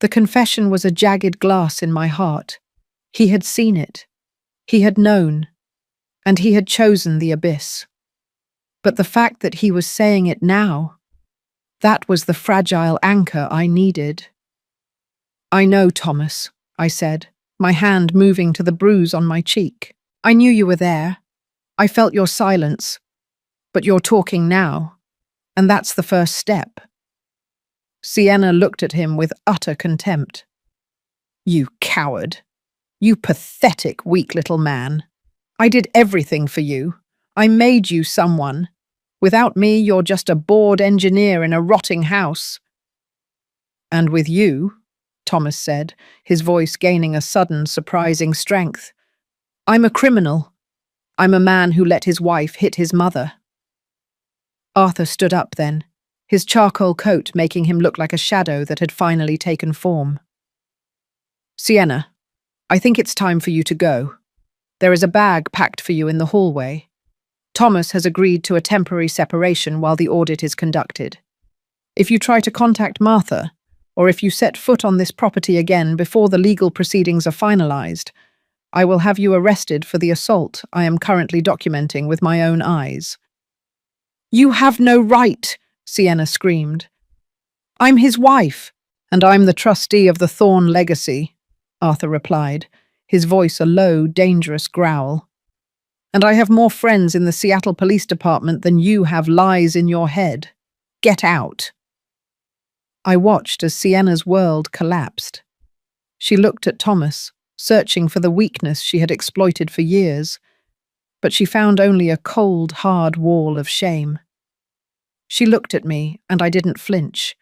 The confession was a jagged glass in my heart. He had seen it. He had known. And he had chosen the abyss. But the fact that he was saying it now, that was the fragile anchor I needed. I know, Thomas, I said, my hand moving to the bruise on my cheek. I knew you were there. I felt your silence. But you're talking now, and that's the first step. Sienna looked at him with utter contempt. You coward. You pathetic, weak little man. I did everything for you. I made you someone. Without me, you're just a bored engineer in a rotting house. And with you, Thomas said, his voice gaining a sudden, surprising strength, I'm a criminal. I'm a man who let his wife hit his mother. Arthur stood up then, his charcoal coat making him look like a shadow that had finally taken form. Sienna, I think it's time for you to go. There is a bag packed for you in the hallway. Thomas has agreed to a temporary separation while the audit is conducted. If you try to contact Martha, or if you set foot on this property again before the legal proceedings are finalized, I will have you arrested for the assault I am currently documenting with my own eyes. You have no right, Sienna screamed. I'm his wife, and I'm the trustee of the Thorne legacy, Arthur replied, his voice a low, dangerous growl. And I have more friends in the Seattle Police Department than you have lies in your head. Get out. I watched as Sienna's world collapsed. She looked at Thomas, searching for the weakness she had exploited for years, but she found only a cold, hard wall of shame. She looked at me, and I didn't flinch.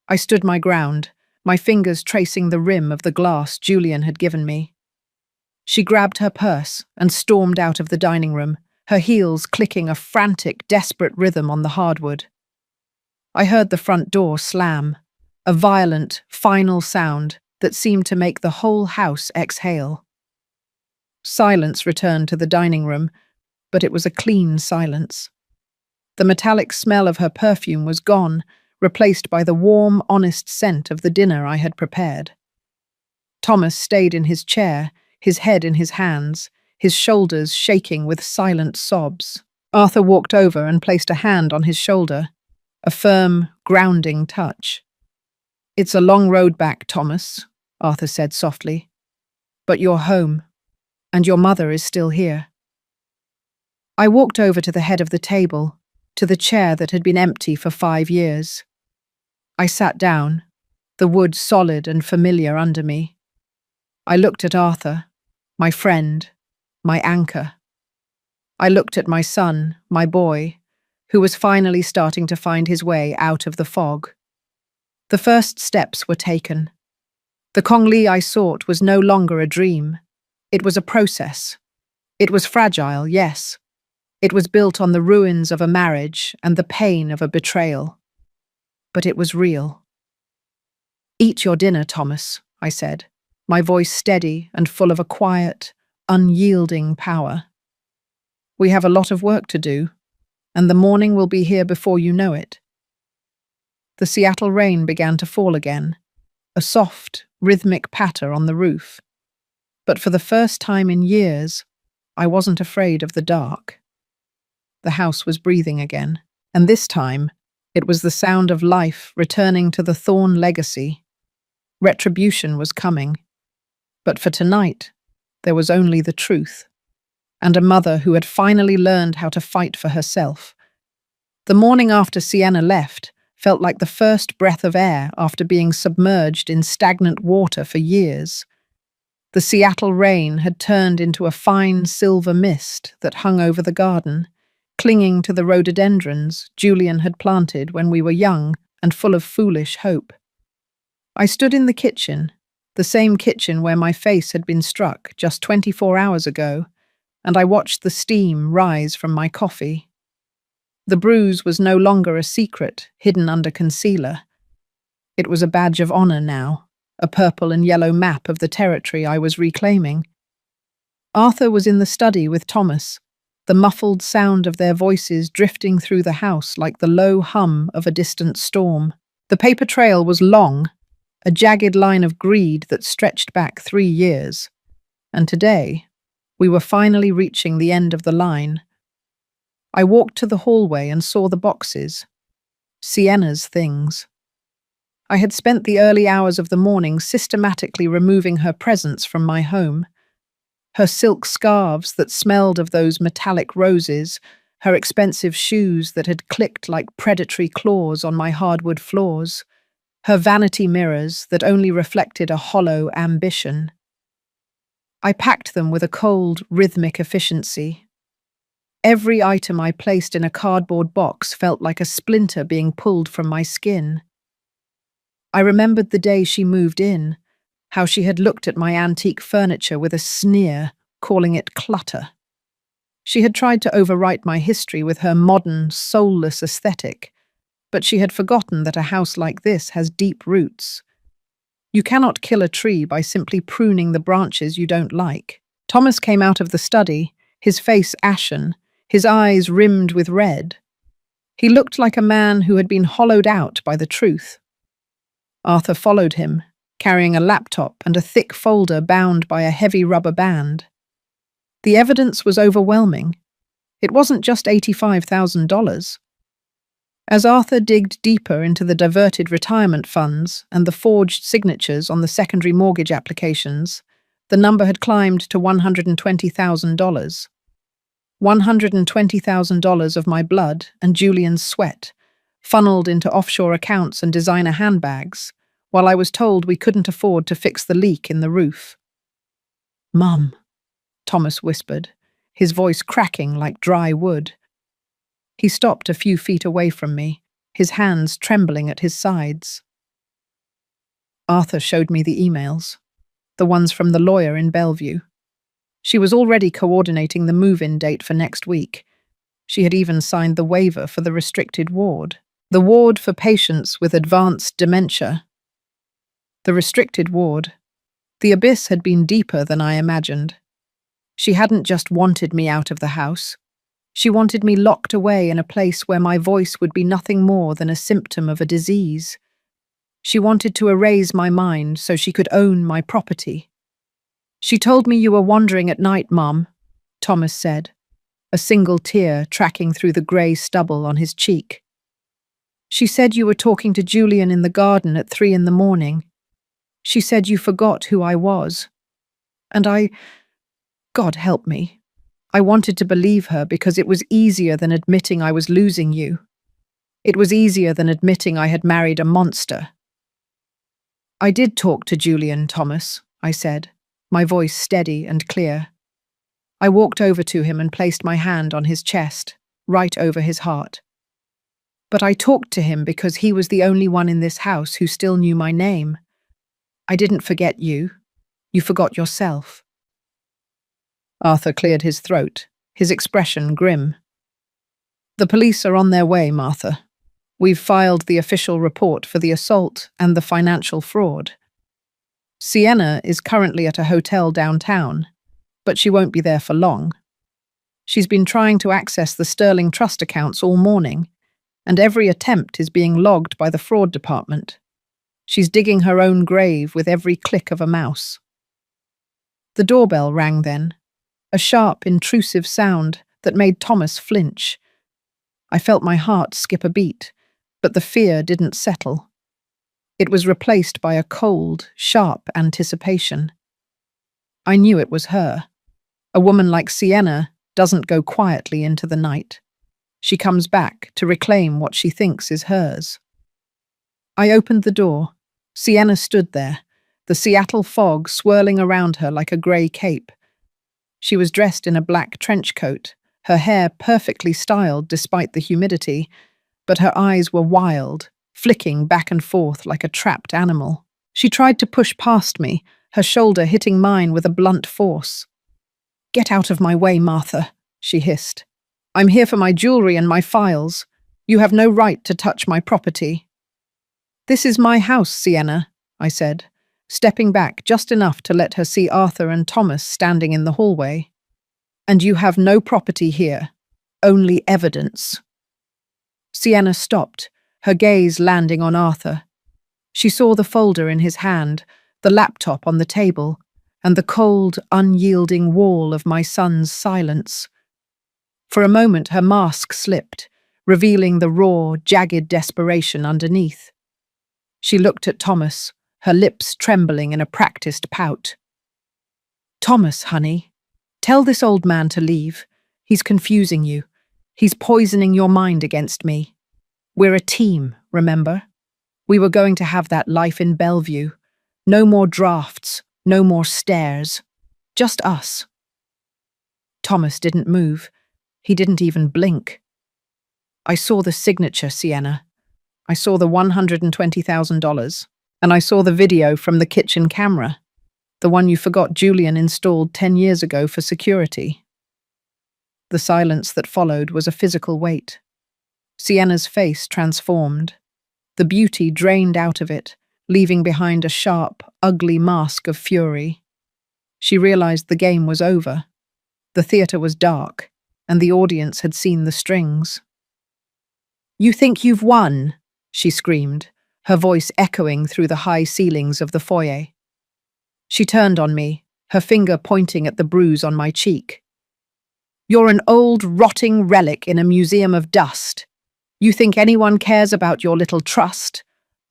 I stood my ground, my fingers tracing the rim of the glass Julian had given me. She grabbed her purse and stormed out of the dining room, her heels clicking a frantic, desperate rhythm on the hardwood. I heard the front door slam, a violent, final sound that seemed to make the whole house exhale. Silence returned to the dining room, but it was a clean silence. The metallic smell of her perfume was gone, replaced by the warm, honest scent of the dinner I had prepared. Thomas stayed in his chair, his head in his hands, his shoulders shaking with silent sobs. Arthur walked over and placed a hand on his shoulder, a firm, grounding touch. It's a long road back, Thomas, Arthur said softly. But you're home, and your mother is still here. I walked over to the head of the table, to the chair that had been empty for 5 years. I sat down, the wood solid and familiar under me. I looked at Arthur, my friend, my anchor. I looked at my son, my boy, who was finally starting to find his way out of the fog. The first steps were taken. The Kong-Li I sought was no longer a dream. It was a process. It was fragile, yes. It was built on the ruins of a marriage and the pain of a betrayal. But it was real. Eat your dinner, Thomas, I said, my voice steady and full of a quiet, unyielding power. We have a lot of work to do, and the morning will be here before you know it. The Seattle rain began to fall again, a soft, rhythmic patter on the roof. But for the first time in years, I wasn't afraid of the dark. The house was breathing again, and this time, it was the sound of life returning to the Thorne legacy. Retribution was coming. But for tonight, there was only the truth, and a mother who had finally learned how to fight for herself. The morning after Sienna left felt like the first breath of air after being submerged in stagnant water for years. The Seattle rain had turned into a fine silver mist that hung over the garden, clinging to the rhododendrons Julian had planted when we were young and full of foolish hope. I stood in the kitchen, the same kitchen where my face had been struck just 24 hours ago, and I watched the steam rise from my coffee. The bruise was no longer a secret hidden under concealer. It was a badge of honor now, a purple and yellow map of the territory I was reclaiming. Arthur was in the study with Thomas, the muffled sound of their voices drifting through the house like the low hum of a distant storm. The paper trail was long, a jagged line of greed that stretched back 3 years. And today, we were finally reaching the end of the line. I walked to the hallway and saw the boxes. Sienna's things. I had spent the early hours of the morning systematically removing her presence from my home. Her silk scarves that smelled of those metallic roses, her expensive shoes that had clicked like predatory claws on my hardwood floors. her vanity mirrors that only reflected a hollow ambition. I packed them with a cold, rhythmic efficiency. Every item I placed in a cardboard box felt like a splinter being pulled from my skin. I remembered the day she moved in, how she had looked at my antique furniture with a sneer, calling it clutter. She had tried to overwrite my history with her modern, soulless aesthetic, but she had forgotten that a house like this has deep roots. You cannot kill a tree by simply pruning the branches you don't like. Thomas came out of the study, his face ashen, his eyes rimmed with red. He looked like a man who had been hollowed out by the truth. Arthur followed him, carrying a laptop and a thick folder bound by a heavy rubber band. The evidence was overwhelming. It wasn't just $85,000. As Arthur digged deeper into the diverted retirement funds and the forged signatures on the secondary mortgage applications, the number had climbed to $120,000. $120,000 of my blood and Julian's sweat, funneled into offshore accounts and designer handbags, while I was told we couldn't afford to fix the leak in the roof. "Mum," Thomas whispered, his voice cracking like dry wood. He stopped a few feet away from me, his hands trembling at his sides. Arthur showed me the emails, the ones from the lawyer in Bellevue. She was already coordinating the move-in date for next week. She had even signed the waiver for the restricted ward, the ward for patients with advanced dementia. The restricted ward. The abyss had been deeper than I imagined. She hadn't just wanted me out of the house. She wanted me locked away in a place where my voice would be nothing more than a symptom of a disease. She wanted to erase my mind so she could own my property. "She told me you were wandering at night, Mom," Thomas said, a single tear tracking through the grey stubble on his cheek. "She said you were talking to Julian in the garden at 3 in the morning. She said you forgot who I was. And God help me. I wanted to believe her because it was easier than admitting I was losing you. It was easier than admitting I had married a monster." "I did talk to Julian, Thomas," I said, my voice steady and clear. I walked over to him and placed my hand on his chest, right over his heart. "But I talked to him because he was the only one in this house who still knew my name. I didn't forget you. You forgot yourself." Arthur cleared his throat, his expression grim. "The police are on their way, Martha. We've filed the official report for the assault and the financial fraud. Sienna is currently at a hotel downtown, but she won't be there for long. She's been trying to access the Sterling Trust accounts all morning, and every attempt is being logged by the fraud department. She's digging her own grave with every click of a mouse." The doorbell rang then, a sharp, intrusive sound that made Thomas flinch. I felt my heart skip a beat, but the fear didn't settle. It was replaced by a cold, sharp anticipation. I knew it was her. A woman like Sienna doesn't go quietly into the night. She comes back to reclaim what she thinks is hers. I opened the door. Sienna stood there, the Seattle fog swirling around her like a grey cape. She was dressed in a black trench coat, her hair perfectly styled despite the humidity, but her eyes were wild, flicking back and forth like a trapped animal. She tried to push past me, her shoulder hitting mine with a blunt force. "Get out of my way, Martha," she hissed. "I'm here for my jewelry and my files. You have no right to touch my property." "This is my house, Sienna," I said, stepping back just enough to let her see Arthur and Thomas standing in the hallway. "And you have no property here, only evidence." Sienna stopped, her gaze landing on Arthur. She saw the folder in his hand, the laptop on the table, and the cold, unyielding wall of my son's silence. For a moment her mask slipped, revealing the raw, jagged desperation underneath. She looked at Thomas, her lips trembling in a practiced pout. "Thomas, honey, tell this old man to leave. He's confusing you. He's poisoning your mind against me. We're a team, remember? We were going to have that life in Bellevue. No more drafts, no more stairs. Just us. Thomas didn't move. He didn't even blink. I saw the signature, Sienna. I saw the $120,000. And I saw the video from the kitchen camera, the one you forgot Julian installed 10 years ago for security. The silence that followed was a physical weight. Sienna's face transformed. The beauty drained out of it, leaving behind a sharp, ugly mask of fury. She realized the game was over. The theater was dark, and the audience had seen the strings. "You think you've won?" she screamed, her voice echoing through the high ceilings of the foyer. She turned on me, her finger pointing at the bruise on my cheek. "You're an old, rotting relic in a museum of dust. You think anyone cares about your little trust?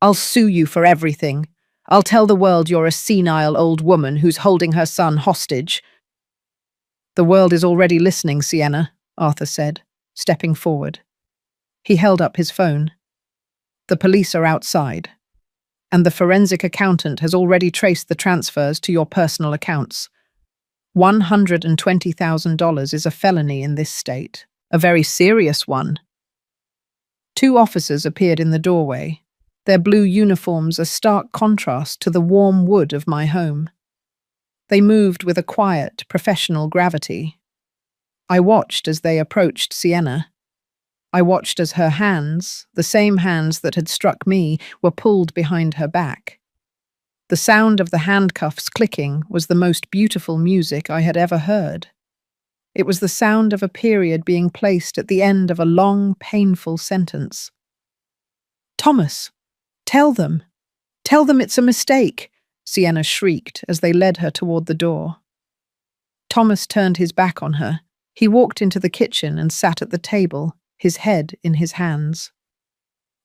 I'll sue you for everything. I'll tell the world you're a senile old woman who's holding her son hostage." "The world is already listening, Sienna," Arthur said, stepping forward. He held up his phone. "The police are outside, and the forensic accountant has already traced the transfers to your personal accounts. $120,000 is a felony in this state, a very serious one." Two officers appeared in the doorway, their blue uniforms a stark contrast to the warm wood of my home. They moved with a quiet, professional gravity. I watched as they approached Sienna. I watched as her hands, the same hands that had struck me, were pulled behind her back. The sound of the handcuffs clicking was the most beautiful music I had ever heard. It was the sound of a period being placed at the end of a long, painful sentence. "Thomas, tell them. Tell them it's a mistake," Sienna shrieked as they led her toward the door. Thomas turned his back on her. He walked into the kitchen and sat at the table, his head in his hands.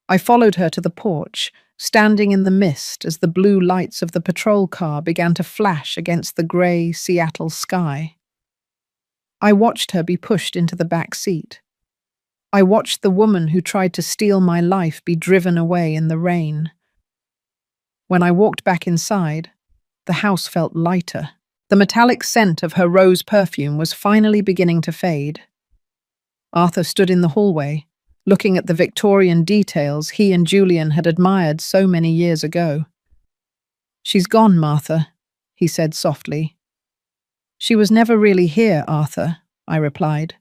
I followed her to the porch, standing in the mist as the blue lights of the patrol car began to flash against the grey Seattle sky. I watched her be pushed into the back seat. I watched the woman who tried to steal my life be driven away in the rain. When I walked back inside, the house felt lighter. The metallic scent of her rose perfume was finally beginning to fade. Arthur stood in the hallway, looking at the Victorian details he and Julian had admired so many years ago. "She's gone, Martha," he said softly. "She was never really here, Arthur," I replied.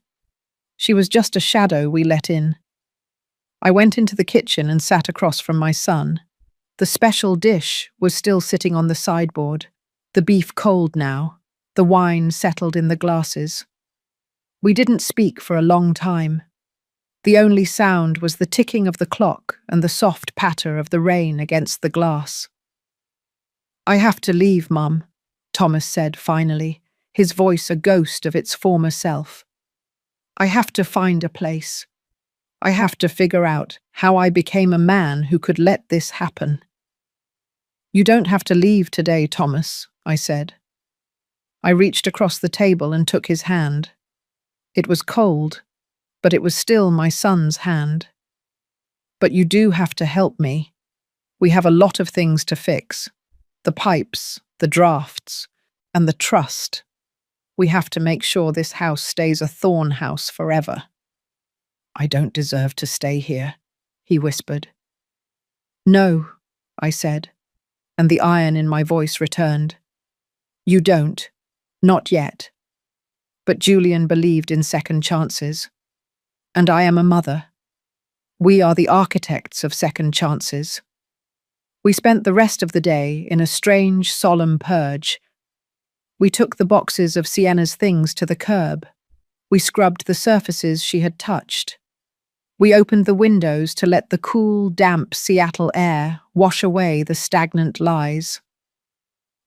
"She was just a shadow we let in." I went into the kitchen and sat across from my son. The special dish was still sitting on the sideboard, the beef cold now, the wine settled in the glasses. We didn't speak for a long time. The only sound was the ticking of the clock and the soft patter of the rain against the glass. "I have to leave, Mum," Thomas said finally, his voice a ghost of its former self. "I have to find a place. I have to figure out how I became a man who could let this happen." "You don't have to leave today, Thomas," I said. I reached across the table and took his hand. It was cold, but it was still my son's hand. "But you do have to help me. We have a lot of things to fix. The pipes, the drafts, and the trust. We have to make sure this house stays a thorn house forever." "I don't deserve to stay here," he whispered. "No," I said, and the iron in my voice returned. "You don't. Not yet." But Julian believed in second chances. And I am a mother. We are the architects of second chances. We spent the rest of the day in a strange, solemn purge. We took the boxes of Sienna's things to the curb. We scrubbed the surfaces she had touched. We opened the windows to let the cool, damp Seattle air wash away the stagnant lies.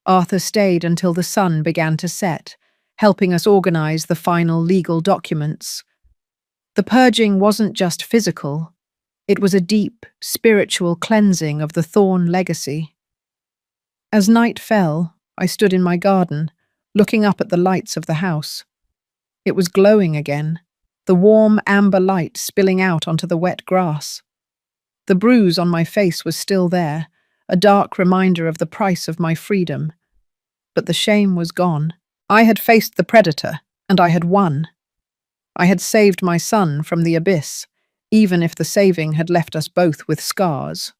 Arthur stayed until the sun began to set, helping us organize the final legal documents. The purging wasn't just physical. It was a deep, spiritual cleansing of the Thorn legacy. As night fell, I stood in my garden, looking up at the lights of the house. It was glowing again, the warm amber light spilling out onto the wet grass. The bruise on my face was still there, a dark reminder of the price of my freedom. But the shame was gone. I had faced the predator, and I had won. I had saved my son from the abyss, even if the saving had left us both with scars.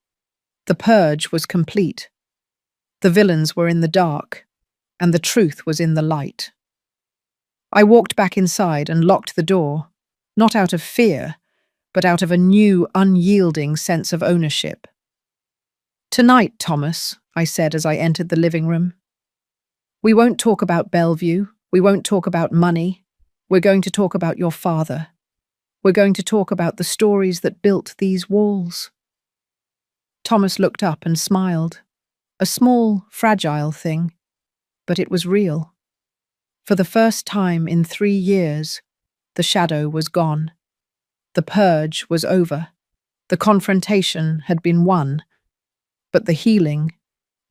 The purge was complete. The villains were in the dark, and the truth was in the light. I walked back inside and locked the door, not out of fear, but out of a new, unyielding sense of ownership. "Tonight, Thomas," I said as I entered the living room, "we won't talk about Bellevue, we won't talk about money, we're going to talk about your father. We're going to talk about the stories that built these walls." Thomas looked up and smiled. A small, fragile thing, but it was real. For the first time in 3 years, the shadow was gone. The purge was over. The confrontation had been won. But the healing,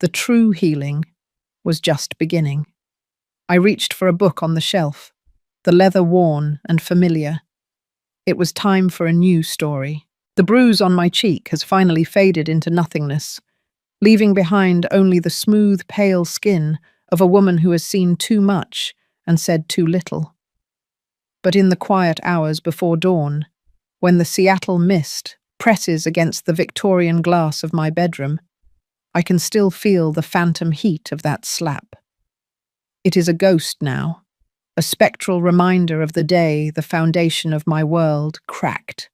the true healing, was just beginning. I reached for a book on the shelf, the leather worn and familiar. It was time for a new story. The bruise on my cheek has finally faded into nothingness, leaving behind only the smooth, pale skin of a woman who has seen too much and said too little. But in the quiet hours before dawn, when the Seattle mist presses against the Victorian glass of my bedroom, I can still feel the phantom heat of that slap. It is a ghost now, a spectral reminder of the day the foundation of my world cracked.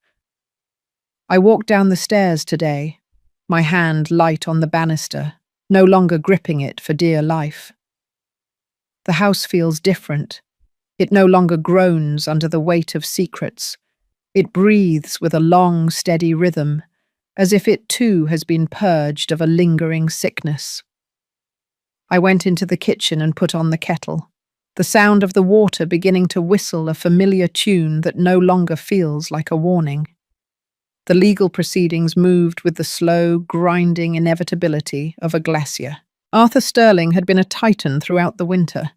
I walked down the stairs today, my hand light on the banister, no longer gripping it for dear life. The house feels different. It no longer groans under the weight of secrets. It breathes with a long, steady rhythm, as if it too has been purged of a lingering sickness. I went into the kitchen and put on the kettle, the sound of the water beginning to whistle a familiar tune that no longer feels like a warning. The legal proceedings moved with the slow, grinding inevitability of a glacier. Arthur Sterling had been a titan throughout the winter,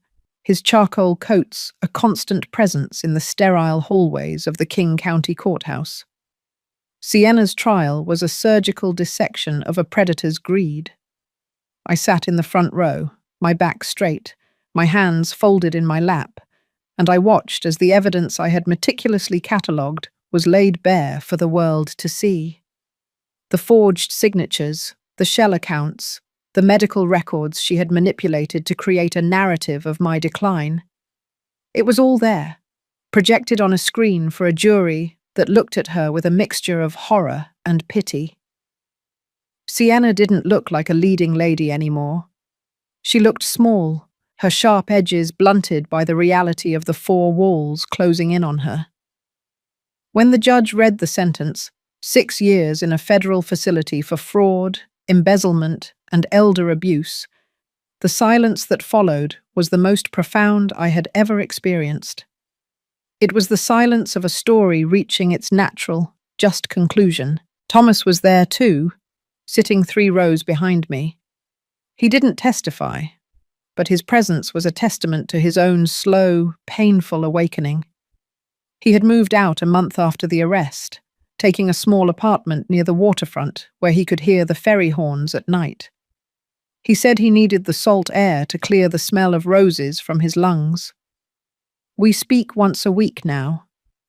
his charcoal coats a constant presence in the sterile hallways of the King County Courthouse. Sienna's trial was a surgical dissection of a predator's greed. I sat in the front row, my back straight, my hands folded in my lap, and I watched as the evidence I had meticulously catalogued was laid bare for the world to see. The forged signatures, the shell accounts, the medical records she had manipulated to create a narrative of my decline. It was all there, projected on a screen for a jury that looked at her with a mixture of horror and pity. Sienna didn't look like a leading lady anymore. She looked small, her sharp edges blunted by the reality of the 4 walls closing in on her. When the judge read the sentence, 6 years in a federal facility for fraud, embezzlement, and elder abuse, the silence that followed was the most profound I had ever experienced. It was the silence of a story reaching its natural, just conclusion. Thomas was there too, sitting 3 rows behind me. He didn't testify, but his presence was a testament to his own slow, painful awakening. He had moved out a month after the arrest, taking a small apartment near the waterfront where he could hear the ferry horns at night. He said he needed the salt air to clear the smell of roses from his lungs. We speak once a week now.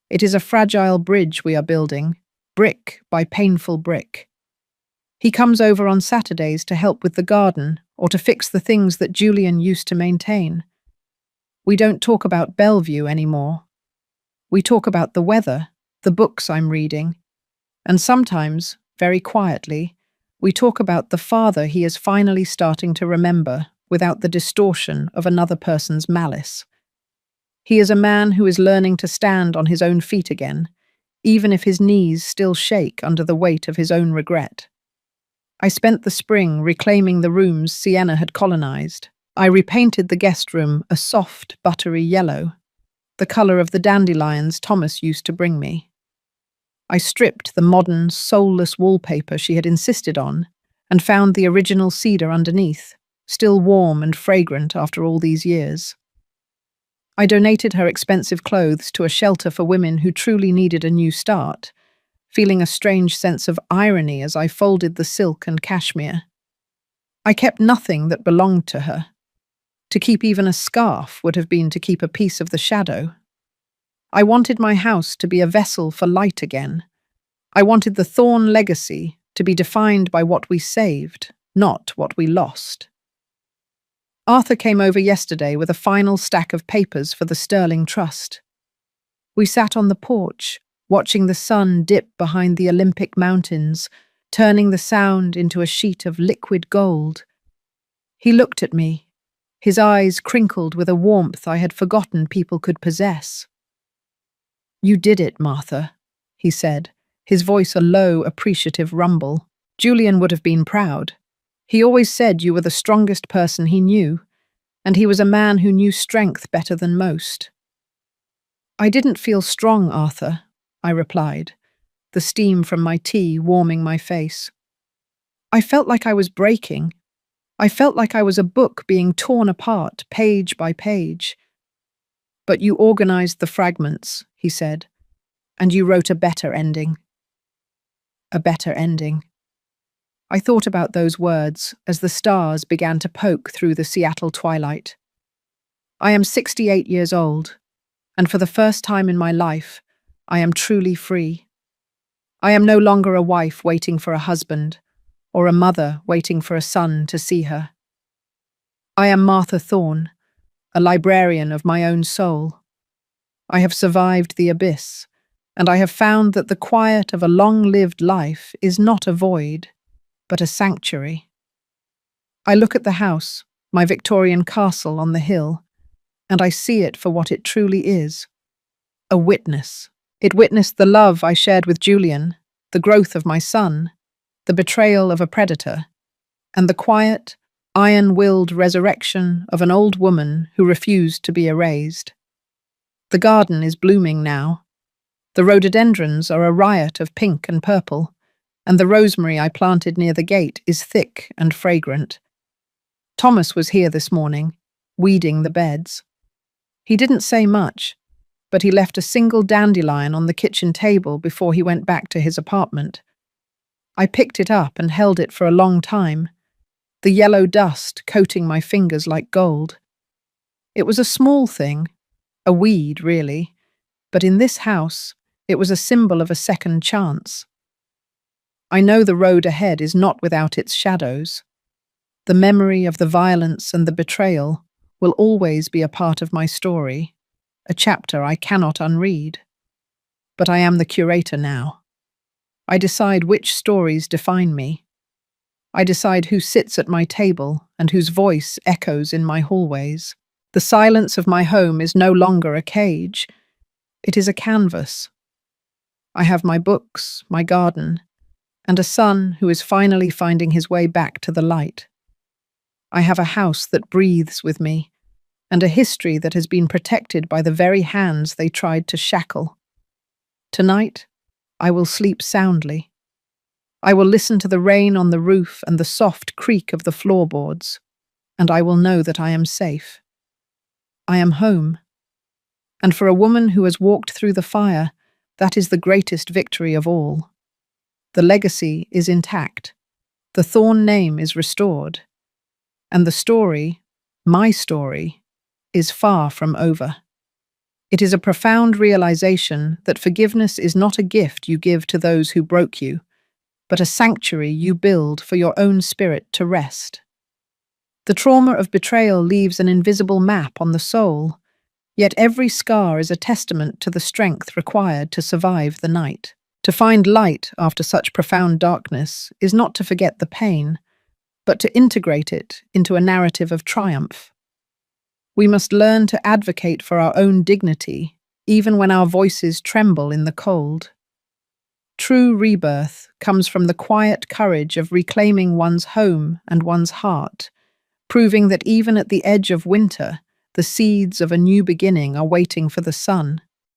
It is a fragile bridge we are building, brick by painful brick. He comes over on Saturdays to help with the garden or to fix the things that Julian used to maintain. We don't talk about Bellevue anymore. We talk about the weather, the books I'm reading, and sometimes, very quietly, we talk about the father he is finally starting to remember without the distortion of another person's malice. He is a man who is learning to stand on his own feet again, even if his knees still shake under the weight of his own regret. I spent the spring reclaiming the rooms Sienna had colonized. I repainted the guest room a soft, buttery yellow, the color of the dandelions Thomas used to bring me. I stripped the modern, soulless wallpaper she had insisted on and found the original cedar underneath, still warm and fragrant after all these years. I donated her expensive clothes to a shelter for women who truly needed a new start, feeling a strange sense of irony as I folded the silk and cashmere. I kept nothing that belonged to her. To keep even a scarf would have been to keep a piece of the shadow. I wanted my house to be a vessel for light again. I wanted the Thorn legacy to be defined by what we saved, not what we lost. Arthur came over yesterday with a final stack of papers for the Sterling Trust. We sat on the porch, watching the sun dip behind the Olympic mountains, turning the sound into a sheet of liquid gold. He looked at me, his eyes crinkled with a warmth I had forgotten people could possess. "You did it, Martha," he said, his voice a low, appreciative rumble. Julian would have been proud. He always said you were the strongest person he knew, and he was a man who knew strength better than most. "I didn't feel strong, Arthur," I replied, the steam from my tea warming my face. "I felt like I was breaking. I felt like I was a book being torn apart, page by page." "But you organized the fragments," he said, "and you wrote a better ending." A better ending. I thought about those words as the stars began to poke through the Seattle twilight. I am 68 years old, and for the first time in my life, I am truly free. I am no longer a wife waiting for a husband, or a mother waiting for a son to see her. I am Martha Thorne, a librarian of my own soul. I have survived the abyss, and I have found that the quiet of a long-lived life is not a void, but a sanctuary. I look at the house, my Victorian castle on the hill, and I see it for what it truly is, a witness. It witnessed the love I shared with Julian, the growth of my son, the betrayal of a predator, and the quiet, iron-willed resurrection of an old woman who refused to be erased. The garden is blooming now. The rhododendrons are a riot of pink and purple, and the rosemary I planted near the gate is thick and fragrant. Thomas was here this morning, weeding the beds. He didn't say much, but he left a single dandelion on the kitchen table before he went back to his apartment. I picked it up and held it for a long time, the yellow dust coating my fingers like gold. It was a small thing, a weed, really, but in this house, it was a symbol of a second chance. I know the road ahead is not without its shadows. The memory of the violence and the betrayal will always be a part of my story, a chapter I cannot unread. But I am the curator now. I decide which stories define me. I decide who sits at my table and whose voice echoes in my hallways. The silence of my home is no longer a cage. It is a canvas. I have my books, my garden, and a son who is finally finding his way back to the light. I have a house that breathes with me, and a history that has been protected by the very hands they tried to shackle. Tonight, I will sleep soundly. I will listen to the rain on the roof and the soft creak of the floorboards, and I will know that I am safe. I am home. And for a woman who has walked through the fire, that is the greatest victory of all. The legacy is intact. The Thorn name is restored. And the story, my story, is far from over. It is a profound realization that forgiveness is not a gift you give to those who broke you, but a sanctuary you build for your own spirit to rest. The trauma of betrayal leaves an invisible map on the soul, yet every scar is a testament to the strength required to survive the night. To find light after such profound darkness is not to forget the pain, but to integrate it into a narrative of triumph. We must learn to advocate for our own dignity, even when our voices tremble in the cold. True rebirth comes from the quiet courage of reclaiming one's home and one's heart, proving that even at the edge of winter, the seeds of a new beginning are waiting for the sun.